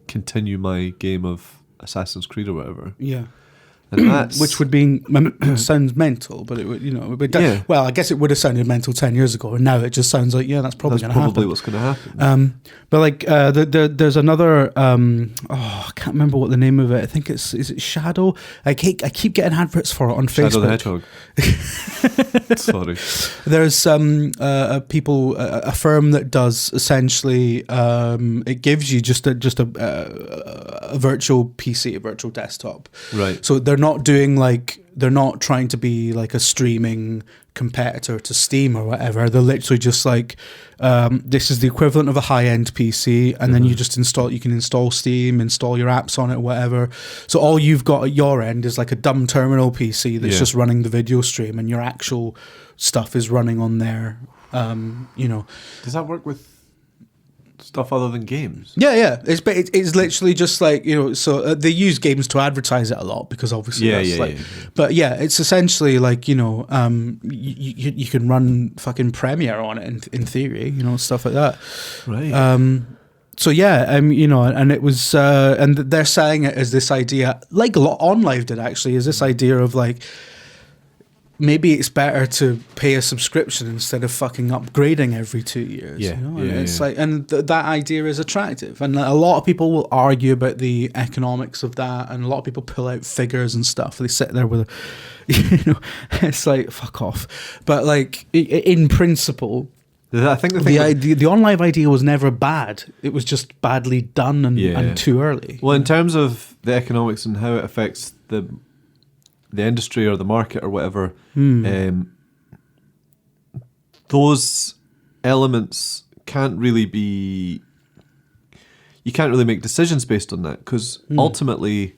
continue my game of Assassin's Creed or whatever. Yeah, and that's which would be sounds mental, but it would well, I guess it would have sounded mental 10 years ago, and now it just sounds like that's probably going to happen. Probably what's going to happen. But like there's another I can't remember what the name of it. I think is it Shadow. I keep getting adverts for it on Facebook. Shadow the Hedgehog. Sorry. There's a firm that does essentially it gives you just a virtual PC, a virtual desktop. Right. So they're not trying to be like a streaming competitor to Steam or whatever. They're literally just like this is the equivalent of a high-end PC, and then you can install Steam, install your apps on it or whatever. So all you've got at your end is like a dumb terminal PC that's just running the video stream, and your actual stuff is running on there. Does that work with stuff other than games? Yeah. It's literally just like, so they use games to advertise it a lot, because obviously But it's essentially like, you can run fucking Premiere on it in theory, stuff like that. Right. So and it was, and they're saying it as this idea, like a lot OnLive did actually, is this idea of like, maybe it's better to pay a subscription instead of fucking upgrading every 2 years. It's like, and that idea is attractive, and a lot of people will argue about the economics of that, and a lot of people pull out figures and stuff. They sit there with it's like, fuck off. But like in principle, I think the OnLive idea was never bad. It was just badly done and too early. Well, in terms of the economics and how it affects the industry or the market or whatever, those elements can't really make decisions based on that, because ultimately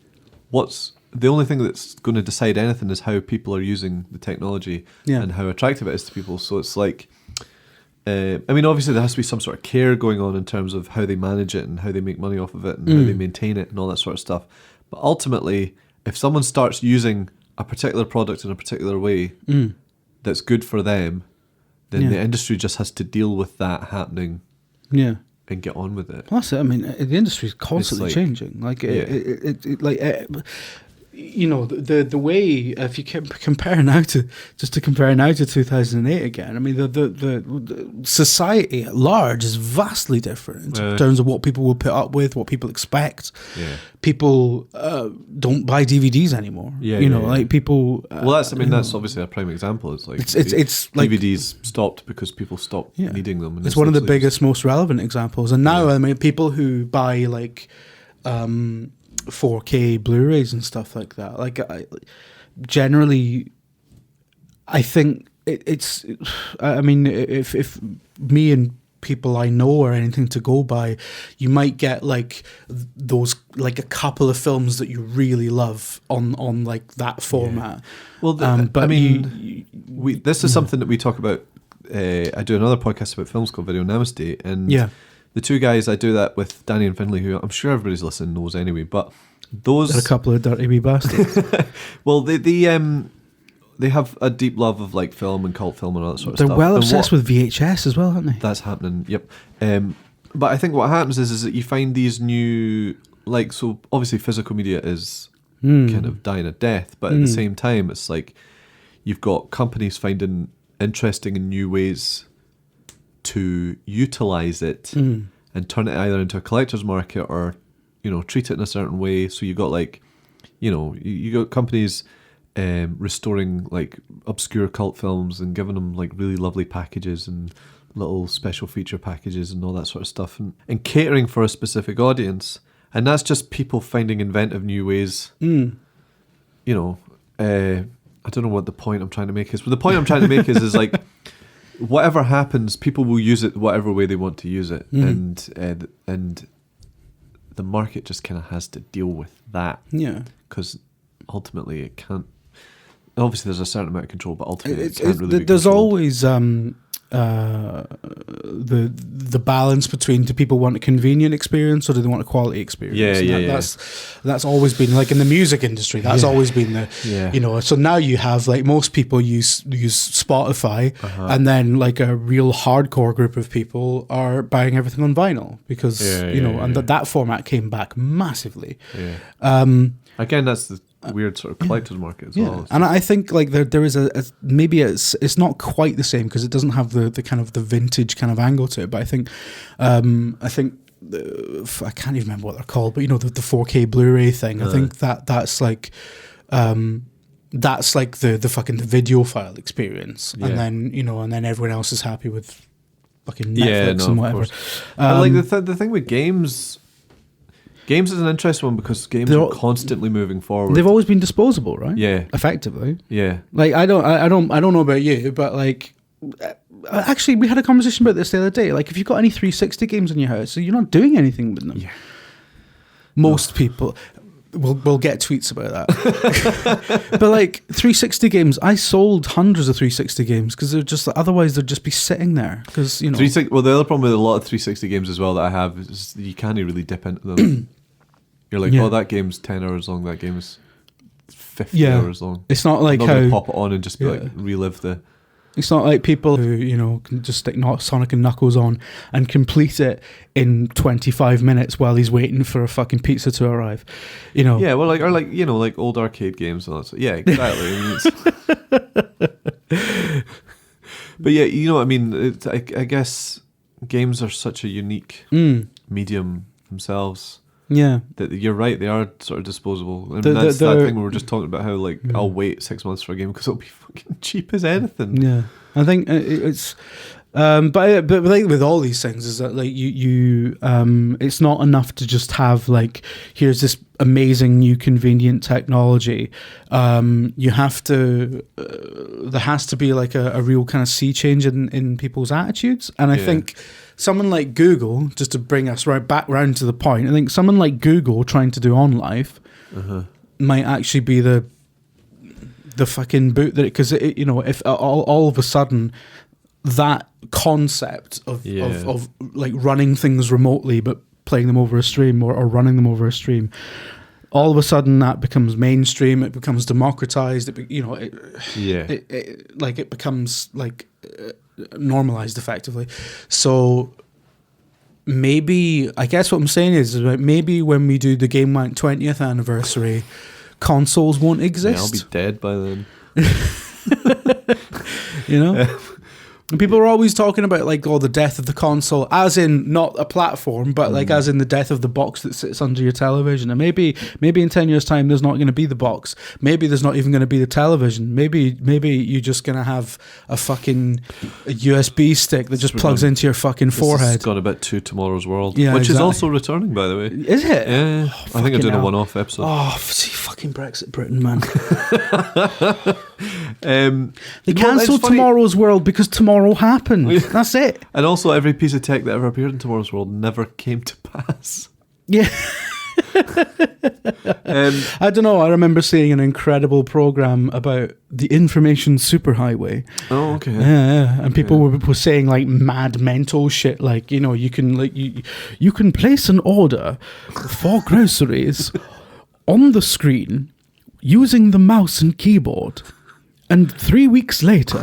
the only thing that's going to decide anything is how people are using the technology and how attractive it is to people. So it's like I mean, obviously there has to be some sort of care going on in terms of how they manage it and how they make money off of it and how they maintain it and all that sort of stuff. But ultimately, if someone starts using a particular product in a particular way that's good for them, then the industry just has to deal with that happening. Yeah. And get on with it. Well, that's it. I mean, the industry is constantly changing. Like, you know, the way, if you compare now to 2008 again, I mean, the society at large is vastly different in terms of what people will put up with, what people expect. Yeah. People don't buy DVDs anymore. Like people. Well, that's obviously a prime example. It's like it's like DVDs stopped because people stopped needing them. And it's one of the biggest, most relevant examples. And now, I mean, people who buy like 4K Blu-rays and stuff like that. Like, generally, I think it's. I mean, if me and people I know or anything to go by, you might get like those, like a couple of films that you really love on like that format. Well, but I mean, this is something that we talk about. I do another podcast about films called Video Namaste, and the two guys I do that with, Danny and Finley, who I'm sure everybody's listening knows anyway, but those... They're a couple of dirty wee bastards. Well, they have a deep love of like film and cult film and all that sort of stuff. They're well obsessed with VHS as well, aren't they? That's happening, yep. But I think what happens is that you find these new... Like, so obviously physical media is kind of dying a death, but at the same time, it's like you've got companies finding interesting and new ways to utilize it and turn it either into a collector's market or, you know, treat it in a certain way. So you got like, you know, you got companies restoring like obscure cult films and giving them like really lovely packages and little special feature packages and all that sort of stuff, and catering for a specific audience. And that's just people finding inventive new ways. You know, I don't know what the point I'm trying to make is. But the point I'm trying to make is like, whatever happens, people will use it whatever way they want to use it, and the market just kind of has to deal with that. Yeah, because ultimately it can't. Obviously, there's a certain amount of control, but ultimately it can't really. There's always the balance between, do people want a convenient experience or do they want a quality experience? That's always been like in the music industry. That's always been the you know. So now you have like most people use Spotify, and then like a real hardcore group of people are buying everything on vinyl because that format came back massively. Again, that's the weird sort of collector's market as well. And I think like there is a maybe it's not quite the same because it doesn't have the kind of the vintage kind of angle to it, but I think I can't even remember what they're called, but you know, the 4K Blu-ray thing, I think that's like the fucking video file experience, and then you know, and then everyone else is happy with fucking Netflix and whatever. Like the thing with games is an interesting one because games are constantly moving forward. They've always been disposable, right? Yeah, effectively. Yeah. Like I don't know about you, but like actually we had a conversation about this the other day. Like if you've got any 360 games in your house, so you're not doing anything with them. Yeah. Most people. We'll get tweets about that. But like 360 games, I sold hundreds of 360 games because they're just otherwise they'd just be sitting there because you know. Well, the other problem with a lot of 360 games as well that I have is you can't really dip into them. You're like, oh, that game's 10 hours long. That game is 50 hours long. It's not like I'm not gonna pop it on and just be like relive the. It's not like people who, you know, can just stick Sonic and Knuckles on and complete it in 25 minutes while he's waiting for a fucking pizza to arrive, you know. Yeah, well, like you know, like old arcade games and all that. Yeah, exactly. But yeah, you know what I mean. I guess games are such a unique medium themselves. Yeah, that you're right. They are sort of disposable, and that's that thing we were just talking about. How like I'll wait 6 months for a game because it'll be fucking cheap as anything. Yeah, I think it's. But like with all these things is that like you it's not enough to just have like here's this amazing new convenient technology. You have to there has to be like a real kind of sea change in people's attitudes, and I think. Someone like Google, just to bring us right back round to the point, I think someone like Google trying to do OnLive might actually be the fucking boot that because you know if all of a sudden that concept of Yeah. of like running things remotely but playing them over a stream or running them over a stream, all of a sudden that becomes mainstream. It becomes democratized. It becomes like normalized effectively. So maybe, I guess what I'm saying is like, maybe when we do the Gamewank 20th anniversary, consoles won't exist. I'll be dead by then. You know? And people are always talking about like, the death of the console, as in not a platform, but like as in the death of the box that sits under your television. And maybe in 10 years' time, there's not going to be the box. Maybe there's not even going to be the television. Maybe you're just going to have a USB stick that just plugs into your fucking forehead. It's got a bit to Tomorrow's World, Yeah, which is exactly. also returning, by the way. Is it? Yeah, I think I'm doing a hell. one-off episode. Oh, see, fucking Brexit Britain, man. They it's cancelled funny- Tomorrow's World because tomorrow happened. That's it. And also, every piece of tech that ever appeared in Tomorrow's World never came to pass. Yeah. I don't know. I remember seeing an incredible program about the information superhighway. Oh, okay. Yeah. And people were saying like mad mental shit, like, you know, you can place an order for groceries on the screen using the mouse and keyboard, and 3 weeks later.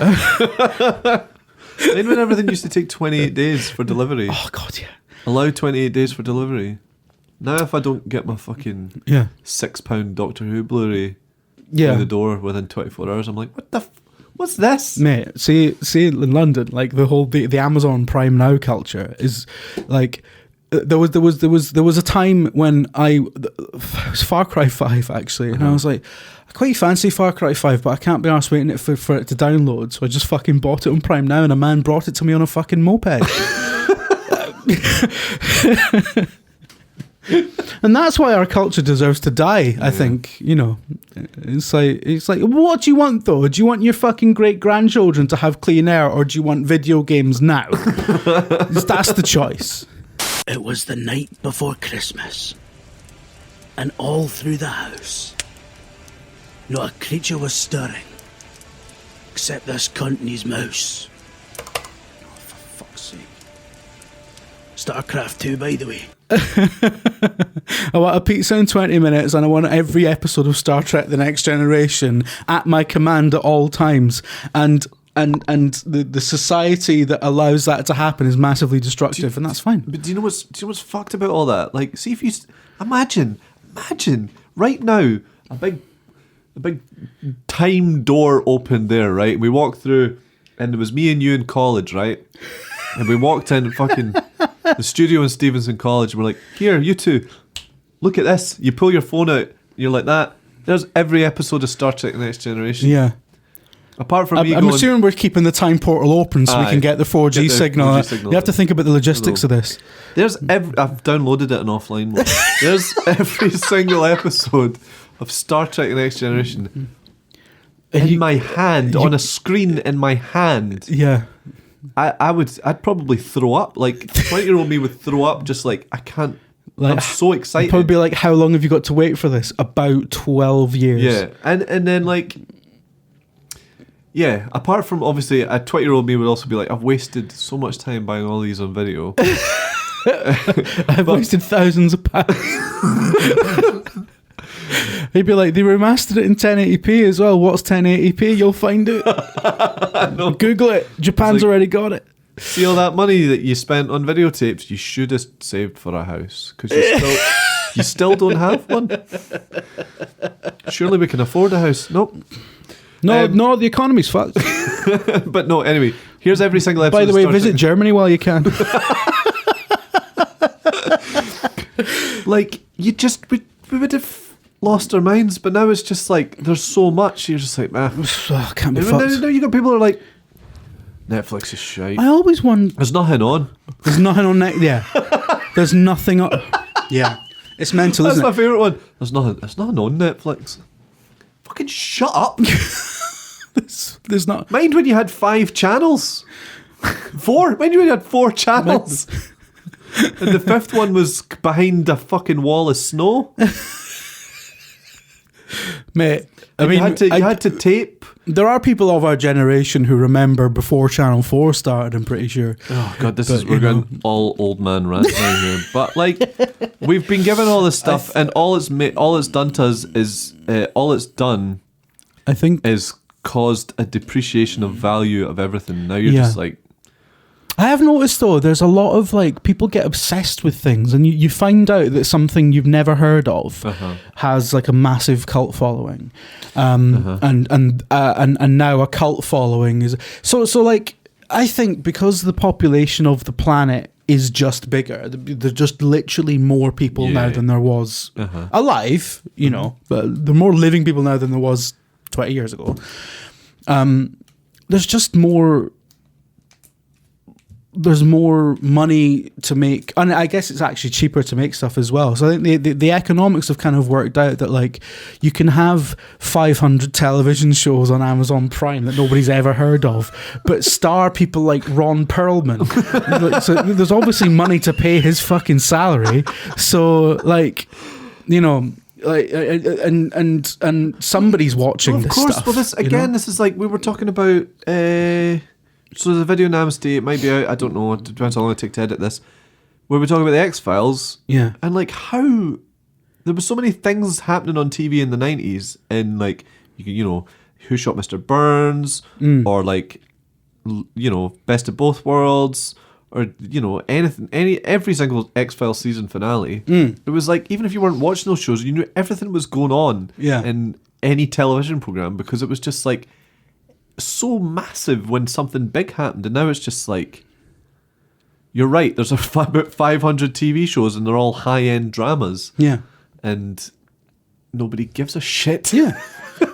Then when everything used to take 28 days for delivery. Oh god, yeah. Allow 28 days for delivery. Now if I don't get my fucking £6 Doctor Who Blu-ray through the door within 24 hours, I'm like, what's this? Mate, see in London, like the Amazon Prime Now culture is like, there was a time when it was Far Cry 5 actually, and I was like, I quite fancy Far Cry 5, but I can't be arsed waiting for it to download, so I just fucking bought it on Prime Now, and a man brought it to me on a fucking moped. And that's why our culture deserves to die, I think. You know, it's like, what do you want though? Do you want your fucking great grandchildren to have clean air, or do you want video games now? That's the choice. It was the night before Christmas, and all through the house, not a creature was stirring, except this cunt and his mouse. Oh, for fuck's sake. StarCraft 2, by the way. I want a pizza in 20 minutes, and I want every episode of Star Trek The Next Generation at my command at all times. And the society that allows that to happen is massively destructive, and that's fine. But do you know what's fucked about all that? Like, see if you imagine right now a big time door opened there, right? We walked through, and it was me and you in college, right? And we walked in fucking the studio in Stevenson College, and we're like, here, you two, look at this. You pull your phone out, you're like that. There's every episode of Star Trek The Next Generation. Yeah. Apart from I'm assuming we're keeping the time portal open so we can get the 4G signal. 4G signal. You have to think about the logistics of this. I've downloaded it in offline mode. There's every single episode of Star Trek The Next Generation in my hand, on a screen in my hand. Yeah. I'd probably throw up. Like, 20-year-old me would throw up, just like, I can't. Like, I'm so excited. Probably be like, how long have you got to wait for this? About 12 years. Yeah. And then, like, yeah, apart from, obviously, a 20-year-old me would also be like, I've wasted so much time buying all these on video. I've wasted thousands of pounds. He'd be like, they remastered it in 1080p as well. What's 1080p? You'll find it. Google it. Japan's like, already got it. See all that money that you spent on videotapes? You should have saved for a house, because you still don't have one. Surely we can afford a house. Nope. No, the economy's fucked. But no, anyway, here's every single episode. By the way, visit Germany while you can. Like, we would have lost our minds, but now it's just like, there's so much, you're just like, man. Can't be fucked. Now you got people who are like, Netflix is shite. I always wonder. There's nothing on. There's nothing on Netflix. Yeah. There's nothing on. Yeah. It's mental, That's isn't my it? favourite one. There's nothing on Netflix. Fucking shut up. There's not. Mind when you had 5 channels. 4. Mind when you had 4 channels. And the 5th one was behind a fucking wall of snow. Mate, I mean, you had to tape. There are people of our generation who remember before Channel 4 started, I'm pretty sure. Oh God, we're going all old man rant now here. But like, we've been given all this stuff, and all it's done to us is is caused a depreciation of value of everything. Now you're just like. I have noticed though, there's a lot of like people get obsessed with things, and you find out that something you've never heard of has like a massive cult following, and now a cult following is so like I think because the population of the planet is just bigger, there's just literally more people now than there was alive, you know, but there are more living people now than there was 20 years ago. There's just more. There's more money to make, and I guess it's actually cheaper to make stuff as well. So I think the economics have kind of worked out that like you can have 500 television shows on Amazon Prime that nobody's ever heard of, but star people like Ron Perlman. So there's obviously money to pay his fucking salary. So like, you know. Like and somebody's watching this stuff. Well, this again. This is like we were talking about. So the video in Amnesty, it might be out. I don't know. It depends how long it takes to edit this. Where we're talking about the X-Files, and like how there were so many things happening on TV in the 90s, and like you know, Who Shot Mr. Burns, or like you know, Best of Both Worlds, or you know, every single X-Files season finale. It was like even if you weren't watching those shows, you knew everything was going on in any television program because it was just like. So massive when something big happened, and now it's just like you're right, there's about 500 TV shows and they're all high-end dramas, and nobody gives a shit.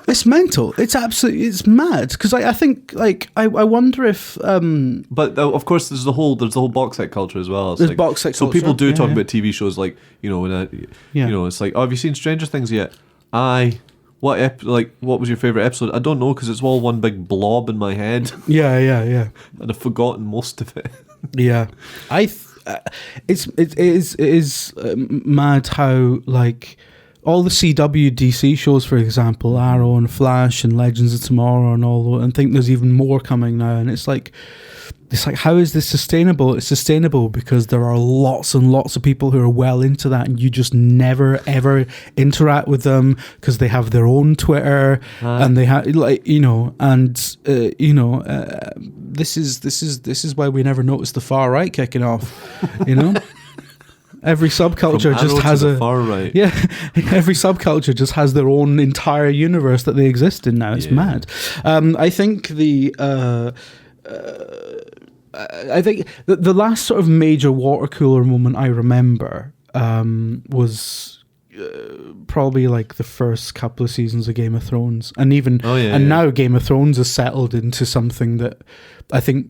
It's mental. It's mad because I think like I wonder if but of course there's the whole box set culture as well. It's there's like, box set so culture. people do talk about TV shows like you know you know it's like, oh, have you seen Stranger Things yet? What was your favourite episode? I don't know because it's all one big blob in my head. Yeah. And I've forgotten most of it. It is mad how like all the CW DC shows, for example, Arrow and Flash and Legends of Tomorrow and all that, and I think there's even more coming now. And it's like how is this sustainable? It's sustainable because there are lots and lots of people who are well into that, and you just never ever interact with them because they have their own Twitter and they have like you know, and this is why we never noticed the far right kicking off, you know. Every subculture just has a far right. Yeah, every subculture just has their own entire universe that they exist in now. It's mad. I think I think the last sort of major water cooler moment I remember was probably like the first couple of seasons of Game of Thrones, and even now Game of Thrones has settled into something that I think.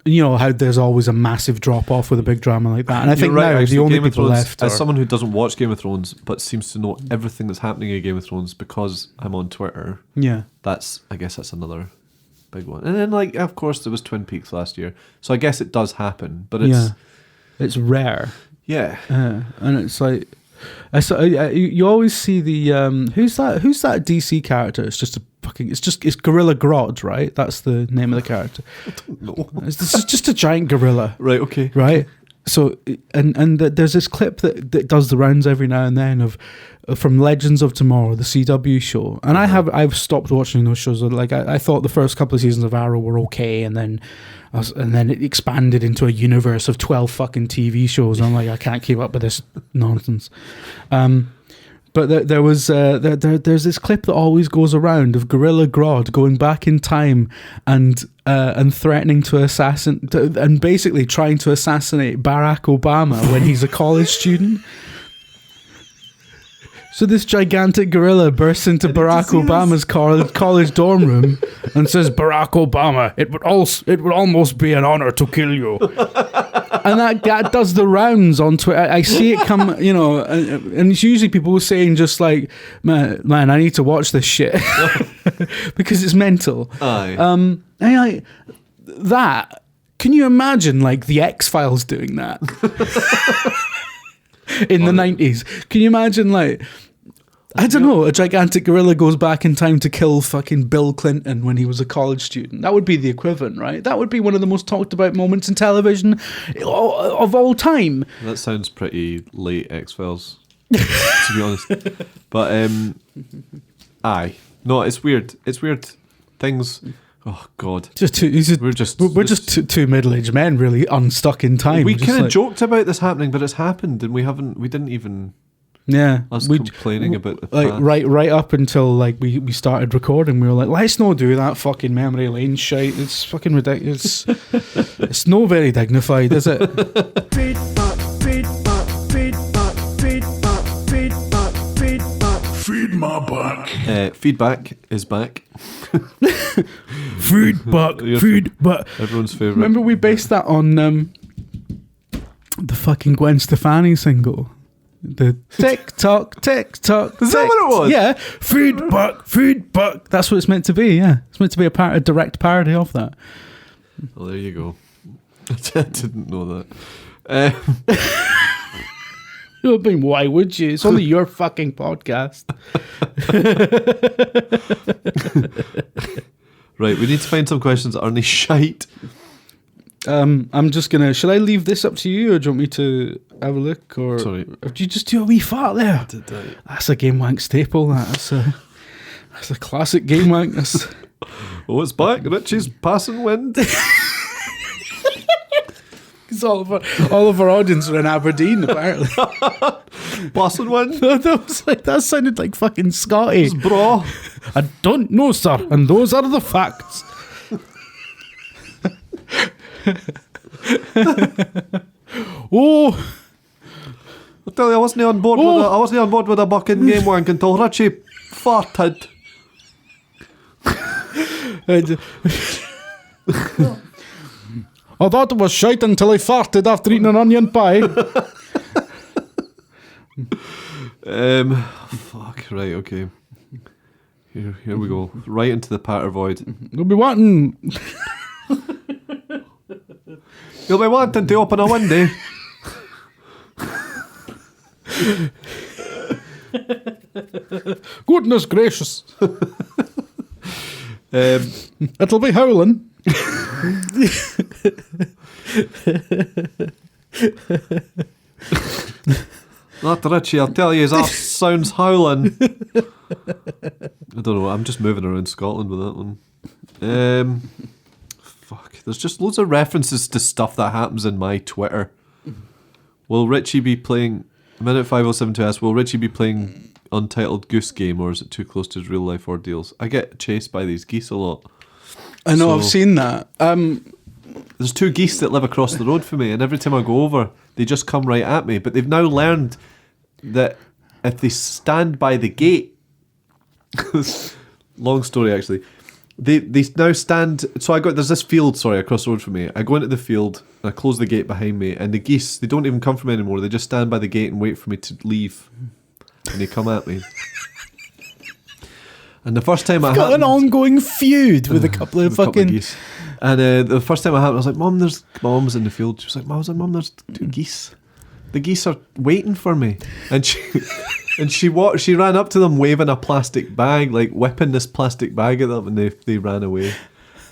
You know how there's always a massive drop off with a big drama like that, and I think right, now actually, the only Game of people Thrones, left. As someone who doesn't watch Game of Thrones but seems to know everything that's happening in Game of Thrones because I'm on Twitter. Yeah, I guess that's another big one. And then like of course there was Twin Peaks last year, so I guess it does happen, but it's rare. Yeah, and it's like. You always see the who's that DC character? It's Gorilla Grodd, right? That's the name of the character. I don't know. This is just a giant gorilla, right? Okay, right. So and there's this clip that does the rounds every now and then of from Legends of Tomorrow, the CW show, and I've stopped watching those shows. Like I thought the first couple of seasons of Arrow were okay, and then it expanded into a universe of 12 fucking TV shows. I'm like, I can't keep up with this nonsense. But there was there's this clip that always goes around of Gorilla Grodd going back in time and threatening to and basically trying to assassinate Barack Obama when he's a college student. So this gigantic gorilla bursts into Barack Obama's college dorm room and says, "Barack Obama, it would almost be an honor to kill you." And that does the rounds on Twitter. I see it come, you know, and it's usually people saying just like, man, I need to watch this shit because it's mental. Aye. And like that. Can you imagine like the X-Files doing that in the 90s? Can you imagine like? I don't know. A gigantic gorilla goes back in time to kill fucking Bill Clinton when he was a college student. That would be the equivalent, right? That would be one of the most talked about moments in television of all time. That sounds pretty late X-Files, to be honest. But, aye. No, it's weird. It's weird. Things... Oh, God. We're just two middle-aged men really unstuck in time. We kind of joked about this happening, but it's happened, and we didn't even... Yeah, complaining about the past. right up until like we started recording, we were like, let's not do that fucking memory lane shite. It's fucking ridiculous. It's no very dignified, is it? Feedback. Feed my back. Feedback is back. Feedback. Everyone's favourite. Remember we based that on the fucking Gwen Stefani single. The tick tock. Is that what it was? Yeah. Feedback. That's what it's meant to be. Yeah, it's meant to be a direct parody of that. Well, there you go. I didn't know that. I mean, why would you? It's only your fucking podcast. Right, we need to find some questions that aren't shite. I'm just gonna. Should I leave this up to you, or do you want me to have a look? Or sorry, or do you just do a wee fart there? That's a Gamewank staple. That's a classic Gamewank. Oh, it's back. Richie's passing wind. Because all of our audience are in Aberdeen, apparently. Passing wind. That sounded like fucking Scotty. Bro, I don't know, sir, and those are the facts. Oh, I tell you, I wasn't on board with a bucking Gamewank until Richie farted. I thought it was shite until I farted after eating an onion pie. Fuck. Right. Okay. Here we go. Right into the patter void. You'll be wanting to open a window. Goodness gracious. It'll be howling. Not Richie, I'll tell you, his ass sounds howling. I don't know, I'm just moving around Scotland with that one. Fuck, there's just loads of references to stuff that happens in my Twitter. Will Richie be playing... Minute 5072 asks, will Richie be playing Untitled Goose Game, or is it too close to his real life ordeals? I get chased by these geese a lot. I know, I've seen that. There's two geese that live across the road from me, and every time I go over, they just come right at me. But they've now learned that if they stand by the gate... Long story, actually. They now stand... So there's this field, across the road from me. I go into the field, and I close the gate behind me, and the geese, they don't even come from me anymore. They just stand by the gate and wait for me to leave. And they come at me. And the first time got an ongoing feud with a couple of fucking geese. And the first time it happened, I was like, Mum, my mum was in the field. She was like, Mum, there's two geese. The geese are waiting for me. And she ran up to them waving a plastic bag, like whipping this plastic bag at them, and they ran away.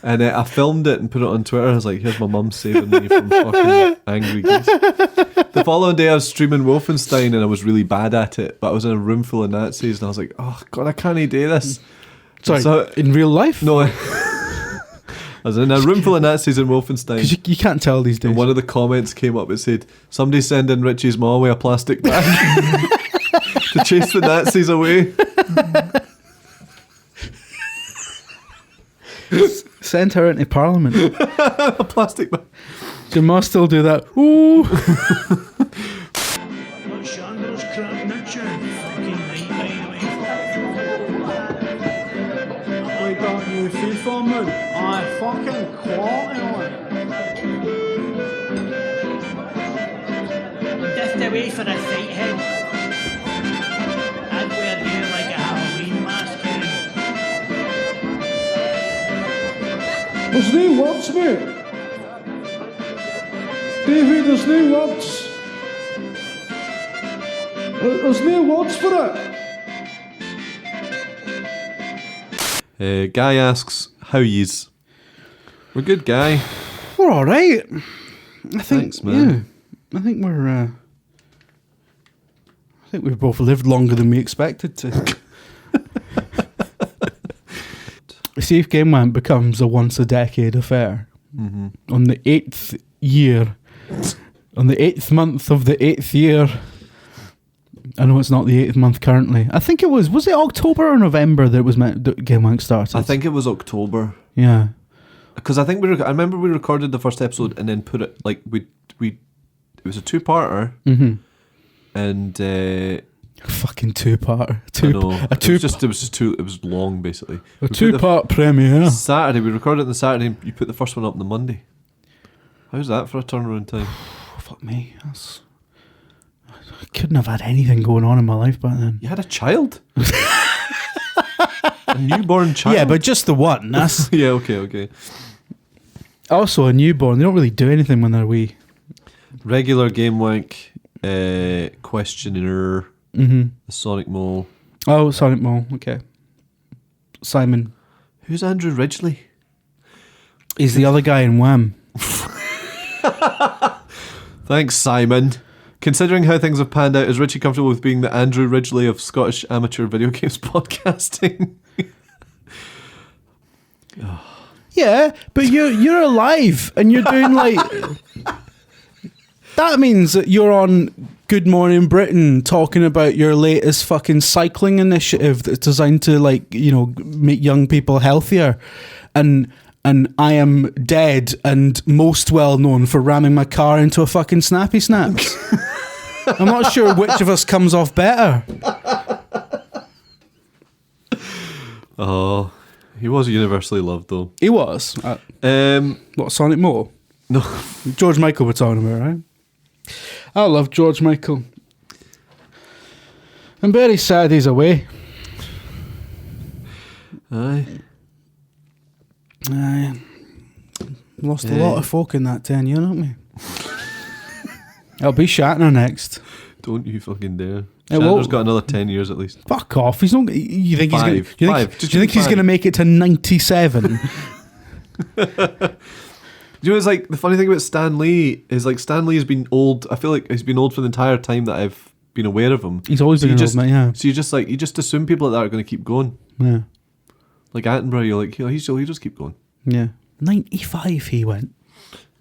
And I filmed it and put it on Twitter. I was like, here's my mum saving me from fucking angry geese. The following day I was streaming Wolfenstein and I was really bad at it, but I was in a room full of Nazis and I was like, oh God, I can't do this. Sorry, so, in real life? No, I was in a room full of Nazis in Wolfenstein. Because you can't tell these days. And one of the comments came up, it said, somebody sending Richie's mom with a plastic bag to chase the Nazis away. Send her into Parliament. A plastic bag. Your ma still do that? Ooh. We got new FIFA mode. I fucking quality on it. Just away for a sight, hen. I'd wear you like a Halloween mask. There's new words, mate. Davey, there's new words. There's new words for it. Guy asks, how yous? We're good, Guy. We're all right. I think, Thanks, man. Yeah, I think we've both lived longer than we expected to. See if Gamewank becomes a once-a-decade affair. Mm-hmm. On the 8th year, on the 8th month of the 8th year. I know it's not the 8th month currently. I think it was it October or November that it was meant that Gamewank started? I think it was October. Yeah. Because I think I remember we recorded the first episode and then put it, like, it was a two-parter. Mm-hmm. And... fucking two-parter. It was long, basically. A two-part premiere. Saturday, we recorded it on the Saturday and you put the first one up on the Monday. How's that for a turnaround time? Fuck me. I couldn't have had anything going on in my life back then. You had a child? A newborn child? Yeah, but just the one. That's yeah, okay. Also, a newborn, they don't really do anything when they're wee. Regular Gamewank questioner. Mm-hmm. The Sonic Mole. Oh, Sonic Mole, okay. Simon. Who's Andrew Ridgeley? He's the other guy in Wham. Thanks, Simon. Considering how things have panned out, is Richie comfortable with being the Andrew Ridgeley of Scottish amateur video games podcasting? Yeah, but you're alive and you're doing like... That means that you're on Good Morning Britain talking about your latest fucking cycling initiative that's designed to, like, you know, make young people healthier. And I am dead and most well known for ramming my car into a fucking Snappy Snaps. I'm not sure which of us comes off better. Oh, he was universally loved, though. He was. What, Sonic Moore? No. George Michael we're talking about, right? I love George Michael. I'm very sad he's away. Aye. Lost a lot of folk in that 10 year, haven't we? It'll be Shatner next. Don't you fucking dare. It Shatner's won't. got another 10 years at least. Fuck off. He's not. You think Five. he's going? Five. Do you think he's going to make it to 97? You know, it's like the funny thing about Stan Lee is, like, Stan Lee has been old. I feel like he's been old for the entire time that I've been aware of him. He's always been an old man, yeah. So you just assume people like that are going to keep going. Yeah. Like Attenborough, you're like, he'll just keep going. Yeah. 95 he went.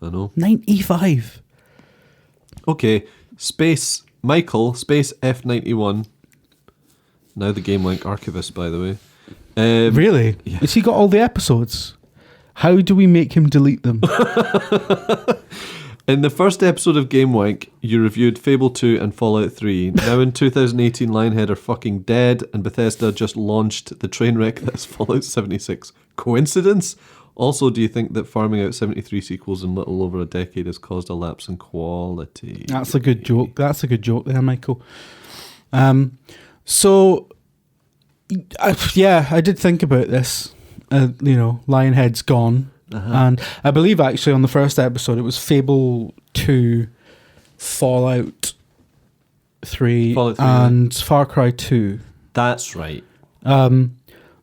I know. 95. Okay. Michael, space F91. Now the Gamewank archivist, by the way. Really? Yeah. Has he got all the episodes? How do we make him delete them? In the first episode of Gamewank, you reviewed Fable 2 and Fallout 3. Now in 2018, Lionhead are fucking dead, and Bethesda just launched the train wreck that's Fallout 76. Coincidence? Also, do you think that farming out 73 sequels in little over a decade has caused a lapse in quality? That's a good joke. That's a good joke there, Michael. So, I did think about this. Lionhead's gone. And I believe actually on the first episode it was Fable 2, Fallout 3, and Far Cry 2. That's right.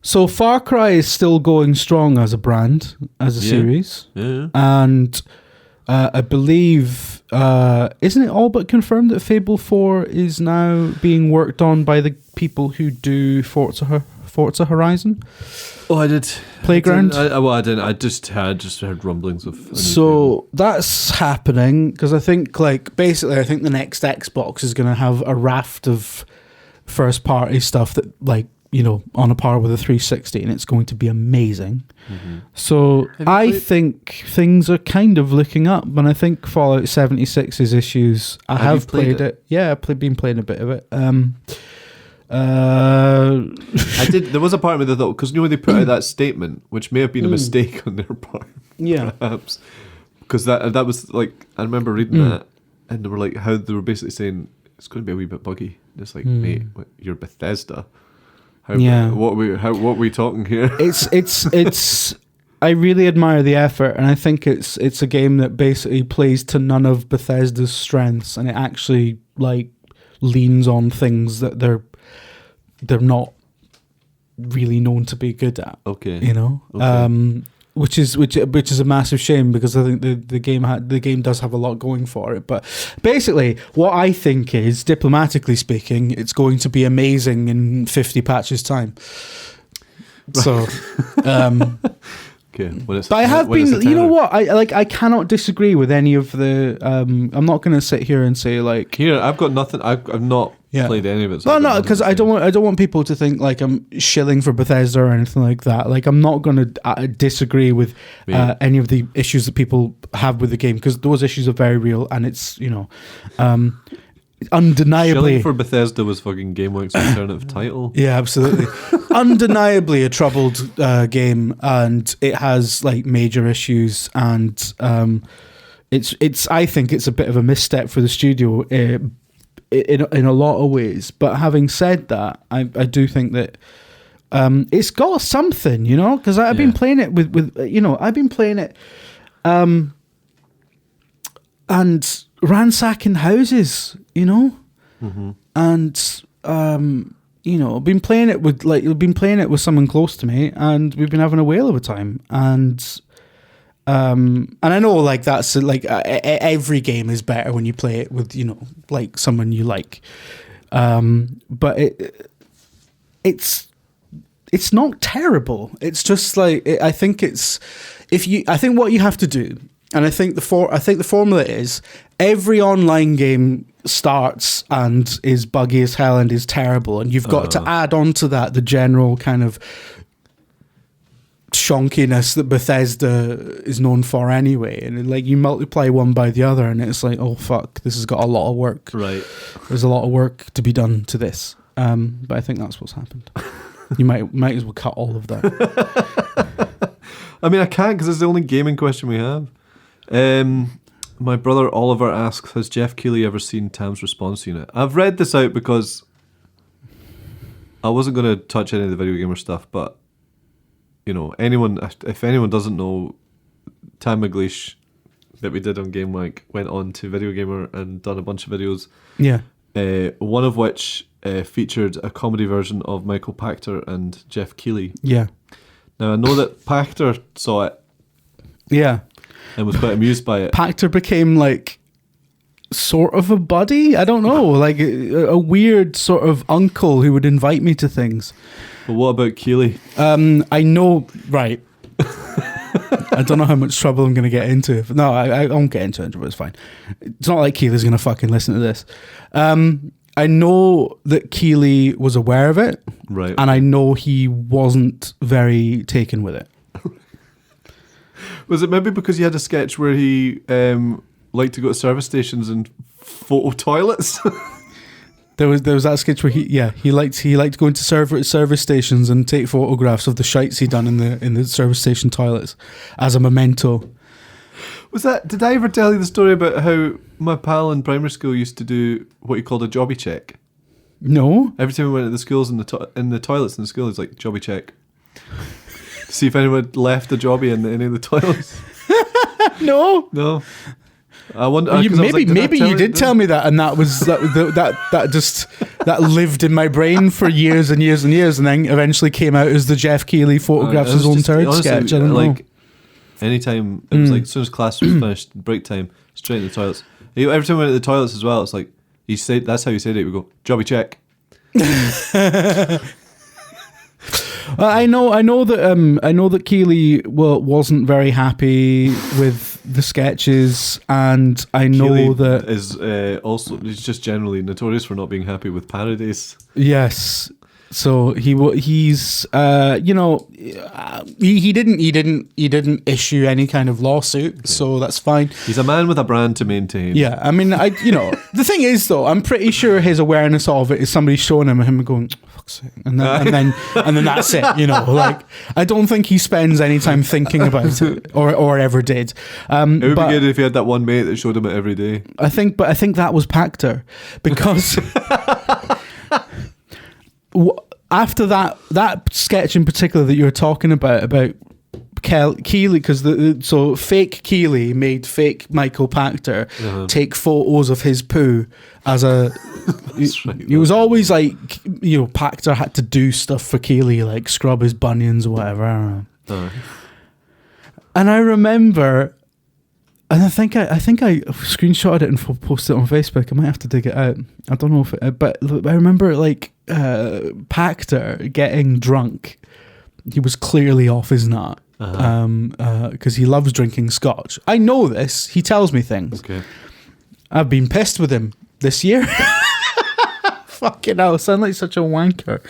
So Far Cry is still going strong as a brand, as a series. Yeah. And I believe, isn't it all but confirmed that Fable 4 is now being worked on by the people who do Forza Horizon? Oh, I did. Playground? I didn't. I just heard rumblings of... So that's happening, because I think, basically, I think the next Xbox is going to have a raft of first-party stuff that, on a par with a 360, and it's going to be amazing. Mm-hmm. So I think things are kind of looking up, and I think Fallout 76's issues... I have played it. Yeah, I've been playing a bit of it. I did. There was a part of me that thought, because when they put out that statement, which may have been a mistake on their part, perhaps, because that was I remember reading that, and they were how they were basically saying it's going to be a wee bit buggy. It's mate, you're Bethesda. What are we talking here? It's. I really admire the effort, and I think it's a game that basically plays to none of Bethesda's strengths, and it actually leans on things that they're not really known to be good at. Okay. You know, which is a massive shame, because I think the game does have a lot going for it. But basically, what I think is, diplomatically speaking, it's going to be amazing in 50 patches time. So, okay. But I have been, you know what? I cannot disagree with any of the. I'm not going to sit here and say like. Here, I've got nothing. I've not played any of it. So no, because I don't want people to think like I'm shilling for Bethesda or anything like that. Like, I'm not going to disagree with any of the issues that people have with the game, because those issues are very real, and it's, you know, undeniably. Shilling for Bethesda was fucking Gamewank's alternative title. Yeah, absolutely. Undeniably a troubled game, and it has like major issues, and it's I think it's a bit of a misstep for the studio in a lot of ways. But having said that, I do think that it's got something, you know, because I've been playing it with you know, I've been playing it and ransacking houses, you know, and you know, I've been playing it with someone close to me, and we've been having a whale of a time. And I know, like, that's like every game is better when you play it with, you know, like someone you like. But it's not terrible. It's just like, I think what you have to do, and I think the formula is, every online game starts and is buggy as hell and is terrible, and you've got to add on to that the general kind of shonkiness that Bethesda is known for anyway, and like you multiply one by the other, and it's like, oh fuck, this has got a lot of work. Right, there's a lot of work to be done to this. But I think that's what's happened. You might as well cut all of that. I mean, I can't, because it's the only gaming question we have. My brother Oliver asks, has Jeff Keighley ever seen Tam's response unit? I've read this out because I wasn't going to touch any of the video gamer stuff, but, you know, if anyone doesn't know, Tam McGreish, that we did on Gamewank, went on to Video Gamer and done a bunch of videos. Yeah. One of which featured a comedy version of Michael Pachter and Jeff Keighley. Yeah. Now, I know that Pachter saw it. Yeah. And was quite amused by it. Pachter became like sort of a buddy. I don't know, like a weird sort of uncle who would invite me to things. But what about Keighley? I know, right. I don't know how much trouble I'm going to get into. No, I won't get into it, but it's fine. It's not like Keighley's going to fucking listen to this. I know that Keighley was aware of it. Right. And I know he wasn't very taken with it. Was it maybe because he had a sketch where he liked to go to service stations and photo toilets? There was that sketch where he liked going to service stations and take photographs of the shites he'd done in the service station toilets as a memento. Did I ever tell you the story about how my pal in primary school used to do what he called a jobby check? No. Every time we went to the schools in the toilets in the school, it was like jobby check. See if anyone left a jobby in any of the toilets. No. I wonder. Maybe you did tell me that, and that was that lived in my brain for years and years and years, and then eventually came out as the Jeff Keighley photographs his own turd sketch. I don't know. Anytime it was like, as soon as class was finished, break time, straight in the toilets. Every time we went to the toilets as well, it's like he said. That's how he said it. We go jobby check. I know that Keighley wasn't very happy with the sketches, and I know Keighley that is he's just generally notorious for not being happy with parodies. Yes, so he's you know, he didn't issue any kind of lawsuit, so that's fine. He's a man with a brand to maintain. Yeah, I mean, the thing is though, I'm pretty sure his awareness of it is somebody showing him going, fuck's sake, and then that's it. You know, like, I don't think he spends any time thinking about it or ever did. It would be good if he had that one mate that showed him it every day. I think that was Pachter, because after that sketch in particular that you were talking about Keighley, because so fake Keighley made fake Michael Pachter take photos of his poo as a He was always like, Pactor had to do stuff for Keely, like scrub his bunions or whatever. I don't know. And I remember, and I think I screenshotted it and posted it on Facebook. I might have to dig it out. I don't know if it, but I remember like Pactor getting drunk. He was clearly off his nut. Because he loves drinking scotch. I know this. He tells me things. Okay. I've been pissed with him this year. Fucking hell, I sound like such a wanker.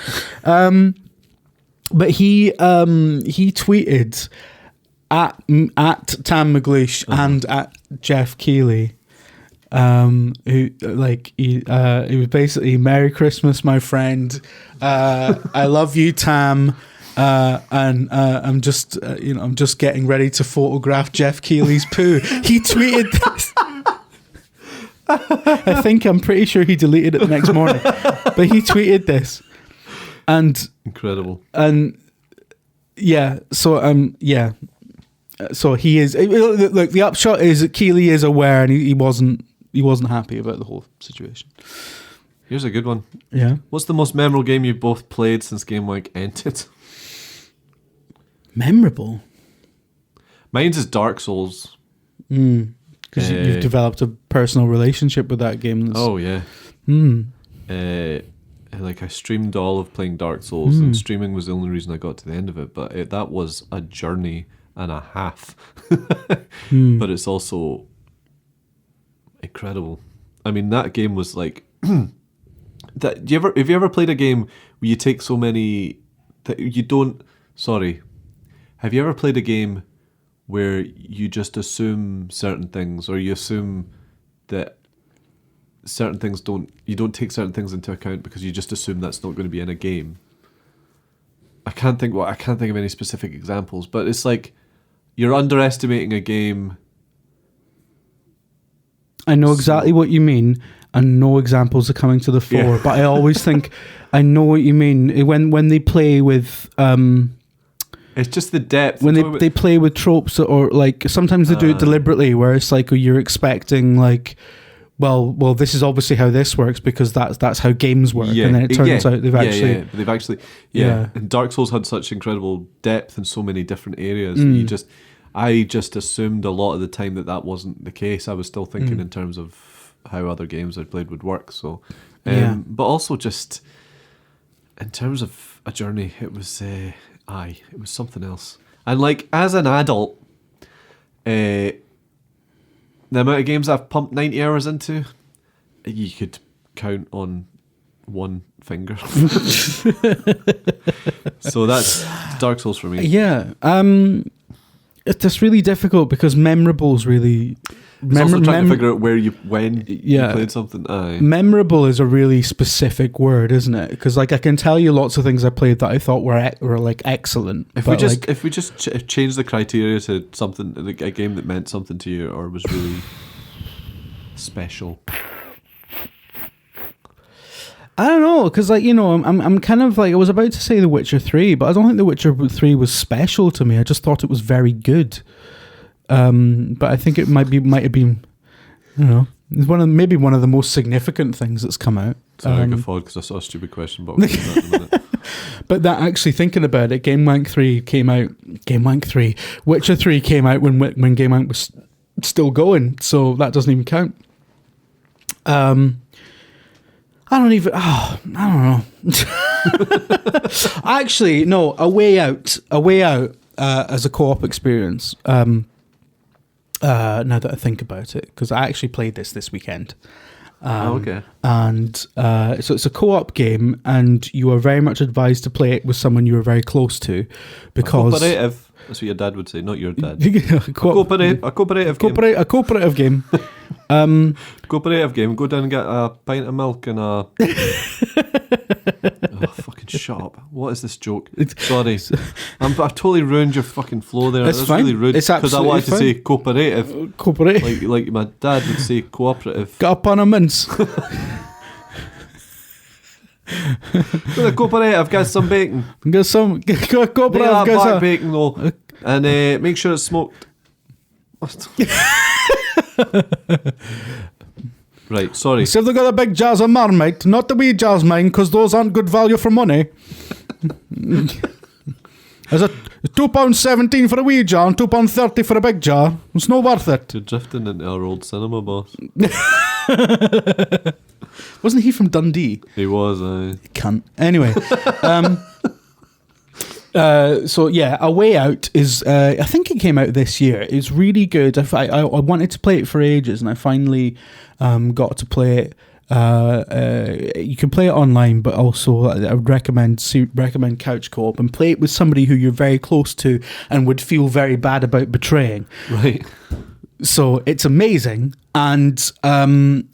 But he tweeted at Tam McGreish and at Jeff Keighley, who he was basically, "Merry Christmas, my friend. I love you, Tam. And I'm just getting ready to photograph Jeff Keighley's poo." He tweeted this. I'm pretty sure he deleted it the next morning, but he tweeted this, and incredible. And so he is. Look, the upshot is that Keighley is aware, and he wasn't happy about the whole situation. Here's a good one. Yeah. What's the most memorable game you've both played since Gamewank ended? Memorable? Mine's is Dark Souls. Because you've developed a personal relationship with that game. Oh, yeah. I streamed all of playing Dark Souls, and streaming was the only reason I got to the end of it, but that was a journey and a half. But it's also incredible. I mean, that game was like... have you ever played a game where you take so many... that you don't... Sorry. Have you ever played a game where you just assume certain things, or you assume that certain things you don't take certain things into account because you just assume that's not going to be in a game? I can't think of any specific examples, but it's like you're underestimating a game. I know exactly what you mean, and no examples are coming to the fore, but I always think I know what you mean when they play with it's just the depth. When they play with tropes, or like sometimes they do it deliberately, where it's like you're expecting like, well, this is obviously how this works because that's how games work, and then it turns out they've actually. And Dark Souls had such incredible depth in so many different areas. And I just assumed a lot of the time that wasn't the case. I was still thinking in terms of how other games I'd played would work. So, but also just in terms of a journey, it was. It was something else. And like as an adult, the amount of games I've pumped 90 hours into, you could count on one finger. So that's Dark Souls for me. Yeah. It's really difficult because memorable's really... It's also trying to figure out when you played something. Memorable is a really specific word, isn't it? Because like I can tell you lots of things I played that I thought were like excellent. If we just change the criteria to something, like a game that meant something to you or was really special. I don't know, because like I'm kind of like I was about to say The Witcher 3, but I don't think The Witcher 3 was special to me. I just thought it was very good. But I think it might have been, it's maybe one of the most significant things that's come out. Sorry, I got forward because I saw a stupid question, but we'll get that in a minute. But that actually, thinking about it, Gamewank 3 came out. Gamewank 3, Witcher 3 came out when Gamewank was still going, so that doesn't even count. I don't know. Actually, no. A Way Out as a co-op experience. Now that I think about it, because I actually played this weekend. Okay. And so it's a co-op game, and you are very much advised to play it with someone you are very close to, because cooperative. That's what your dad would say, not your dad. A cooperative game. Cooperative game. Go down and get a pint of milk and a... Oh, fucking shut up. What is this joke? Sorry. I've totally ruined your fucking flow there. It's That's fine. really rude. It's because I wanted to say cooperative. Cooperative. Like my dad would say cooperative. Got up on a mince. With a cooperative, get some bacon. Get some cooperative. Get black bacon though. And make sure it's smoked. Right, sorry. See if they got the big jars of Marmite, not the wee jars, mine, because those aren't good value for money. There's a £2.17 for a wee jar and £2.30 for a big jar. It's not worth it. You're drifting into our old cinema boss. Wasn't he from Dundee? He was, aye. Cunt. Anyway. So yeah, A Way Out is, I think it came out this year. It's really good. I wanted to play it for ages, and I finally got to play it. You can play it online, but also I would recommend couch co-op and play it with somebody who you're very close to and would feel very bad about betraying. Right. So it's amazing, and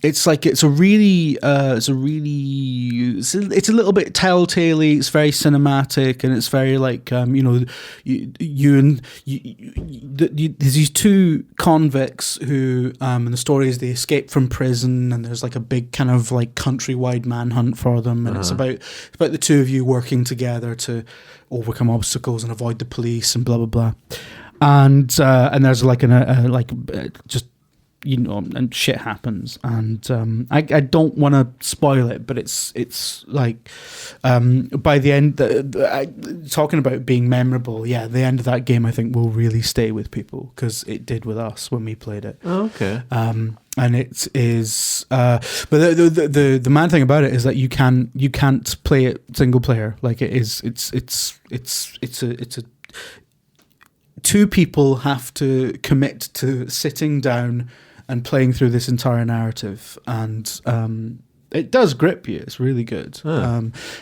it's a little bit telltale-y. It's very cinematic, and it's very like there's these two convicts who and the story is they escape from prison, and there's like a big kind of like countrywide manhunt for them, and it's about the two of you working together to overcome obstacles and avoid the police and blah blah blah. And there's like and shit happens, and I don't want to spoil it, but it's like by the end, talking about being memorable. Yeah, the end of that game I think will really stay with people because it did with us when we played it. Oh, okay. And it is, but the mad thing about it is that you can't play it single player. Like it's a two people have to commit to sitting down and playing through this entire narrative, and it does grip you. It's really good.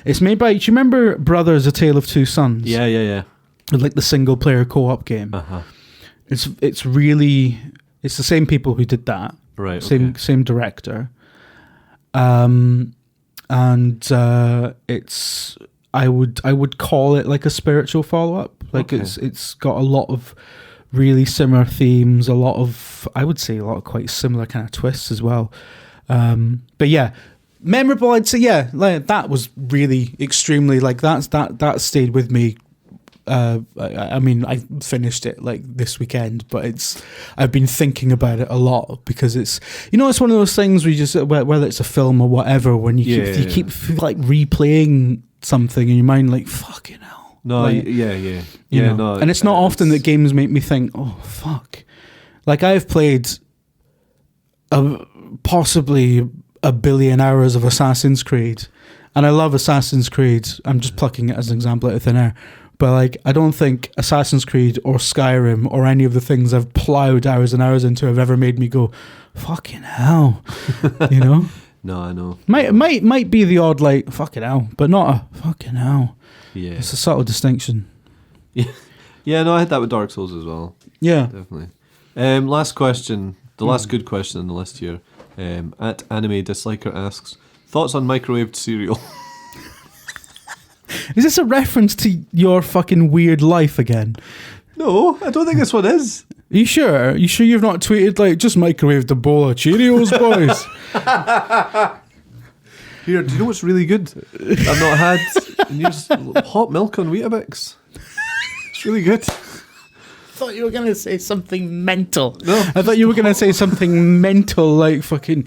It's made by, do you remember Brothers: A Tale of Two Sons? Yeah. Like the single player co-op game. It's the same people who did that. Right. Same director. It's I would call it like a spiritual follow-up. Like it's got a lot of really similar themes, I would say a lot of quite similar kind of twists as well. But yeah, memorable, I'd say, yeah, like that was really extremely, like that stayed with me. I mean, I finished it like this weekend, but I've been thinking about it a lot because it's one of those things where you just, whether it's a film or whatever, when you keep like replaying something in your mind, like fucking hell. No, like, no. And it's not often that games make me think, oh fuck. Like I've played possibly 1 billion hours of Assassin's Creed, and I love Assassin's Creed. I'm just plucking it as an example out of thin air. But like, I don't think Assassin's Creed or Skyrim or any of the things I've plowed hours and hours into have ever made me go, fucking hell, No, I know. Might be the odd like fucking hell, but not a fucking hell. Yeah, it's a subtle distinction. Yeah. No, I had that with Dark Souls as well. Yeah, definitely. Last question, the last good question on the list here. At Anime Disliker asks, thoughts on microwaved cereal? Is this a reference to your fucking weird life again? No, I don't think this one is. Are you sure? Are you sure you've not tweeted like, just microwaved a bowl of Cheerios, boys? Here, do you know what's really good? I've not had in years, hot milk on Weetabix. It's really good. I thought you were going to say something mental. No. I thought you were going to say something mental like fucking...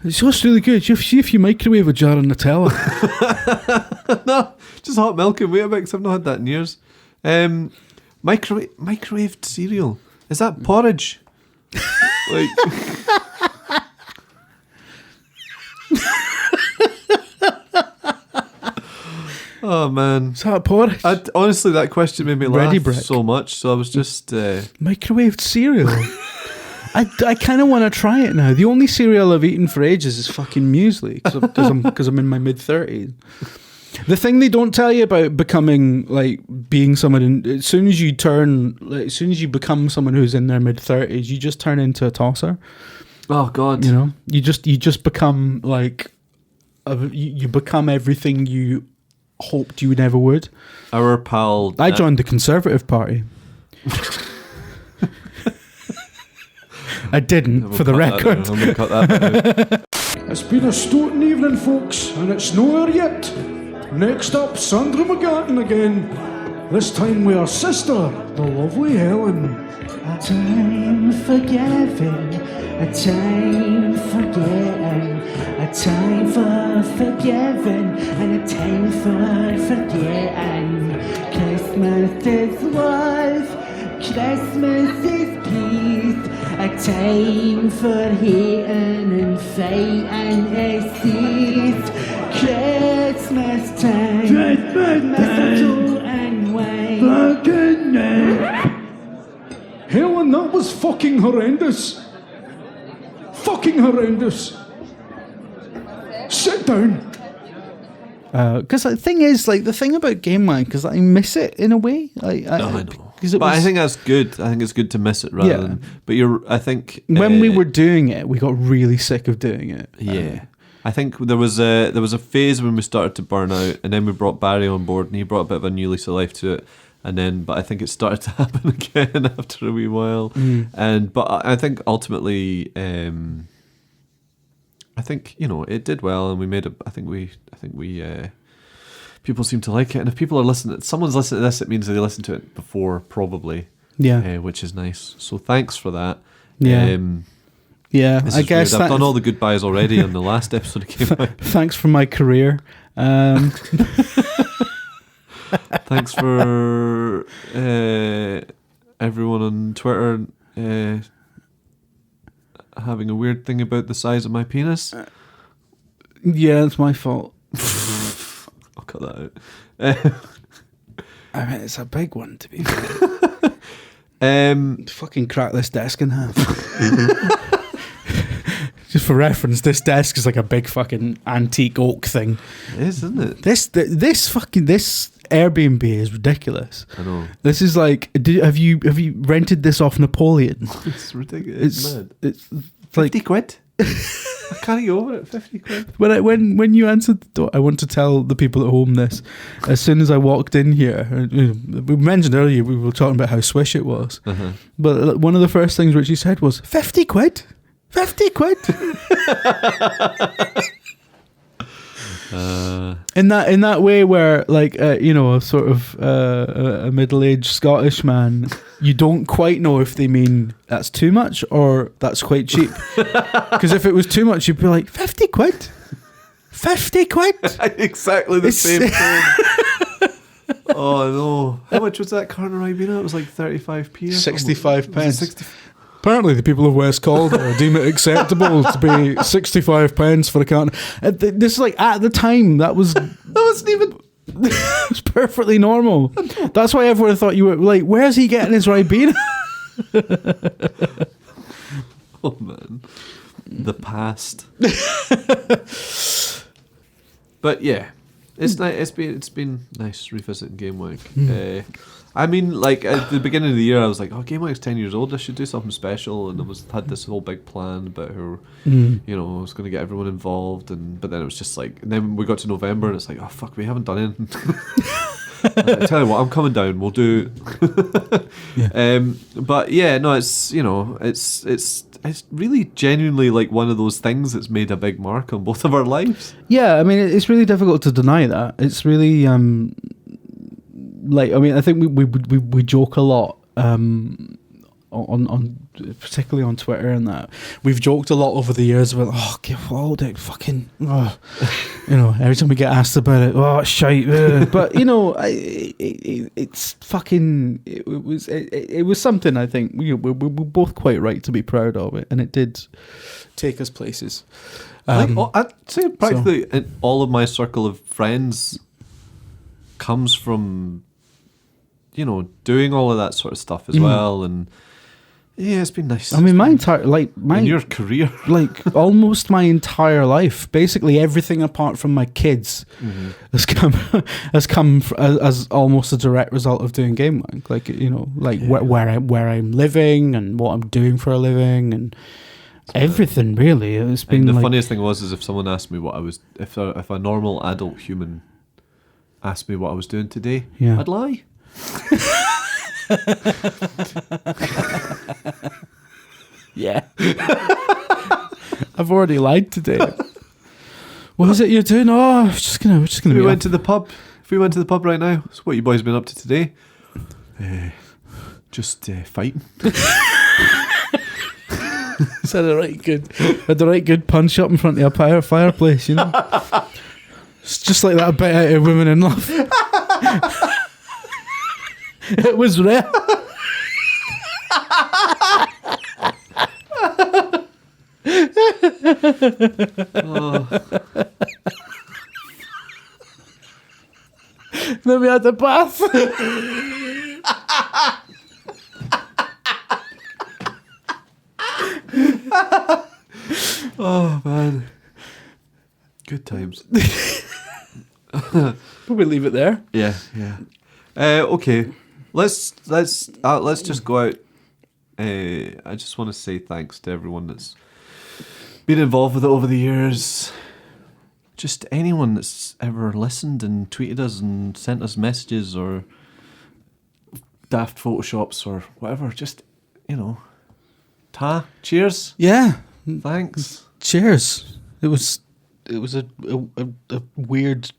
It's just really good. See if you microwave a jar of Nutella. No, just hot milk and Weetabix. I've not had that in years. Microwaved cereal. Is that porridge? Like... Oh man, is that porridge? Honestly, that question made me laugh so much. So I was just microwaved cereal. I kind of want to try it now. The only cereal I've eaten for ages is fucking muesli because I'm in my mid-30s. The thing they don't tell you about becoming like being someone as soon as you become someone who's in their mid-30s, you just turn into a tosser. Oh God, you just become like you become everything you hoped you never would. Our pal, I joined the Conservative Party. I didn't, for the record. I'm gonna cut that out. It's been a stoting evening, folks, and it's nowhere yet. Next up, Sandra McGatton again. This time with her sister, the lovely Helen. time for giving, a time for getting, a time for forgiving, and a time for forgetting. Christmas is love, Christmas is peace, a time for hating and fighting is ceased. Christmas time, mistletoe and wine. Fucking Helen, that was fucking horrendous. Fucking horrendous. Sit down. Because the thing is, like, the thing about Gamewank is that I miss it in a way. Like, I know. But I think that's good. I think it's good to miss it rather than. But I think when we were doing it, we got really sick of doing it. Yeah. I think there was a phase when we started to burn out, and then we brought Barry on board, and he brought a bit of a new lease of life to it. And then, but I think it started to happen again after a wee while. But I think ultimately, I think it did well, and we made it. I think we people seem to like it, and if people are listening, if someone's listening to this, it means they listened to it before, probably. Yeah, which is nice. So thanks for that. Yeah. Yeah, I guess I've done all the goodbyes already on the last episode of Gamewank. Thanks for my career. Thanks for everyone on Twitter having a weird thing about the size of my penis. Yeah, it's my fault. I'll cut that out. I mean, it's a big one, to be fair. Fucking crack this desk in half. Just for reference, this desk is like a big fucking antique oak thing. It is, isn't it? This Airbnb is ridiculous. I know. This is like, have you rented this off Napoleon? It's ridiculous. It's mad. It's like 50 quid. I can't get over it. 50 quid. When you answered the door, I want to tell the people at home this. As soon as I walked in here, we mentioned earlier we were talking about how swish it was, but one of the first things Richie said was 50 quid. 50 quid. In that way where, like, a sort of a middle-aged Scottish man, you don't quite know if they mean that's too much or that's quite cheap. Because if it was too much, you'd be like, 50 quid? 50 quid? Exactly the same thing. Oh no. How much was that carton of Ribena? It was like 35p. 65 pence. Apparently, the people of West Calder deem it acceptable to be 65 pence for a carton. This is like, at the time, that wasn't even. It was perfectly normal. That's why everyone thought you were like, where's he getting his Ribena? Oh man, the past. But yeah, it's nice. It's been nice revisiting Gamewank. I mean, like, at the beginning of the year, I was like, oh, Gamewank's 10 years old, I should do something special, and I had this whole big plan about how, I was going to get everyone involved, but then it was just like, and then we got to November, and it's like, oh, fuck, we haven't done anything. I tell you what, I'm coming down, we'll do but yeah, no, it's, it's really genuinely like one of those things that's made a big mark on both of our lives. Yeah, I mean, it's really difficult to deny that. It's really, like, I mean, I think we joke a lot on particularly on Twitter and that. We've joked a lot over the years about, oh, give old it fucking, every time we get asked about it, oh, shite. But it's fucking. It was something I think we're both quite right to be proud of it, and it did take us places. I'd say practically in all of my circle of friends comes from doing all of that sort of stuff as well, and yeah, it's been nice. I mean, my entire in your career, like almost my entire life, basically everything apart from my kids has come as almost a direct result of doing Gamewank. Like where I'm living and what I'm doing for a living and everything really. It's been the funniest thing was if someone asked me what I was, if a normal adult human asked me what I was doing today, I'd lie. Yeah. I've already lied today. What is it you're doing? Oh, we're just gonna we went to the pub. If we went to the pub right now, so what you boys been up to today? Just fighting. It's had a right good punch up in front of a fireplace, you know. It's just like that bit out of Women in Love. It was rare. Then we had the bath. Oh man, good times. We leave it there. Yeah. Okay, let's just go out. I just want to say thanks to everyone that's been involved with it over the years. Just anyone that's ever listened and tweeted us and sent us messages or daft photoshops or whatever. Just, cheers. Yeah. Thanks. Cheers. It was a weird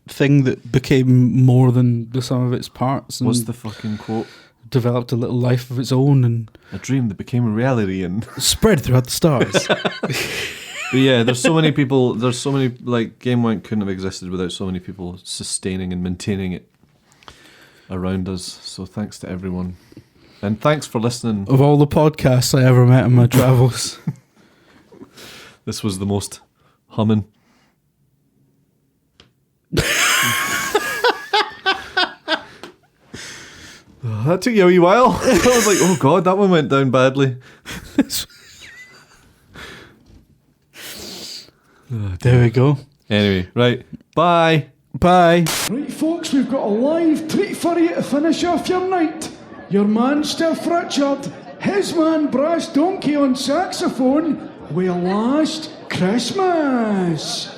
thing that became more than the sum of its parts. And What's the fucking quote? Developed a little life of its own and a dream that became a reality and spread throughout the stars. But yeah, there's so many people. There's so many, like, Gamewank couldn't have existed without so many people sustaining and maintaining it around us. So thanks to everyone, and thanks for listening. Of all the podcasts I ever met in my travels, this was the most humming. That took you a wee while. I was like, oh god, that one went down badly. There we go. Anyway, right. Bye. Bye. Right, folks, we've got a live treat for you to finish off your night. Your man, Steph Richard, his man, Brass Donkey on saxophone, with Last Christmas.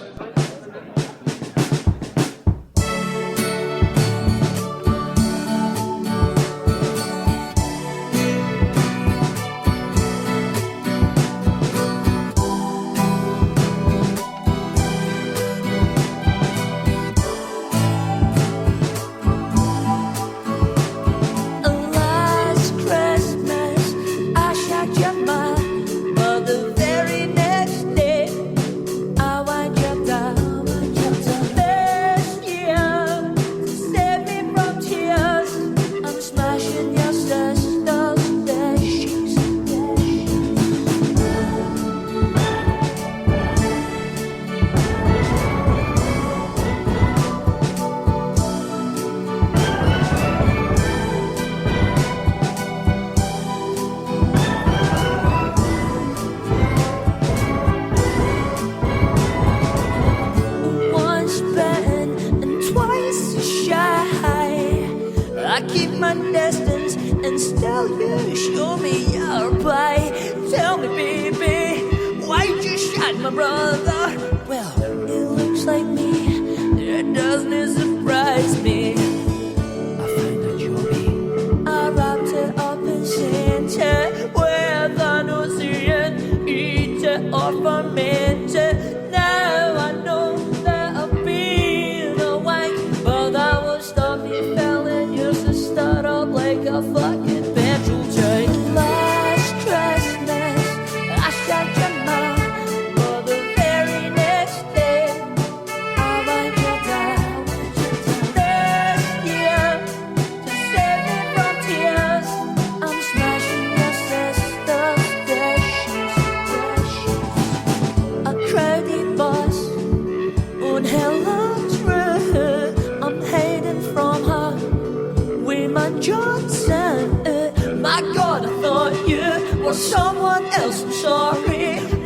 Johnson, my God, I thought you were someone else. I'm sorry.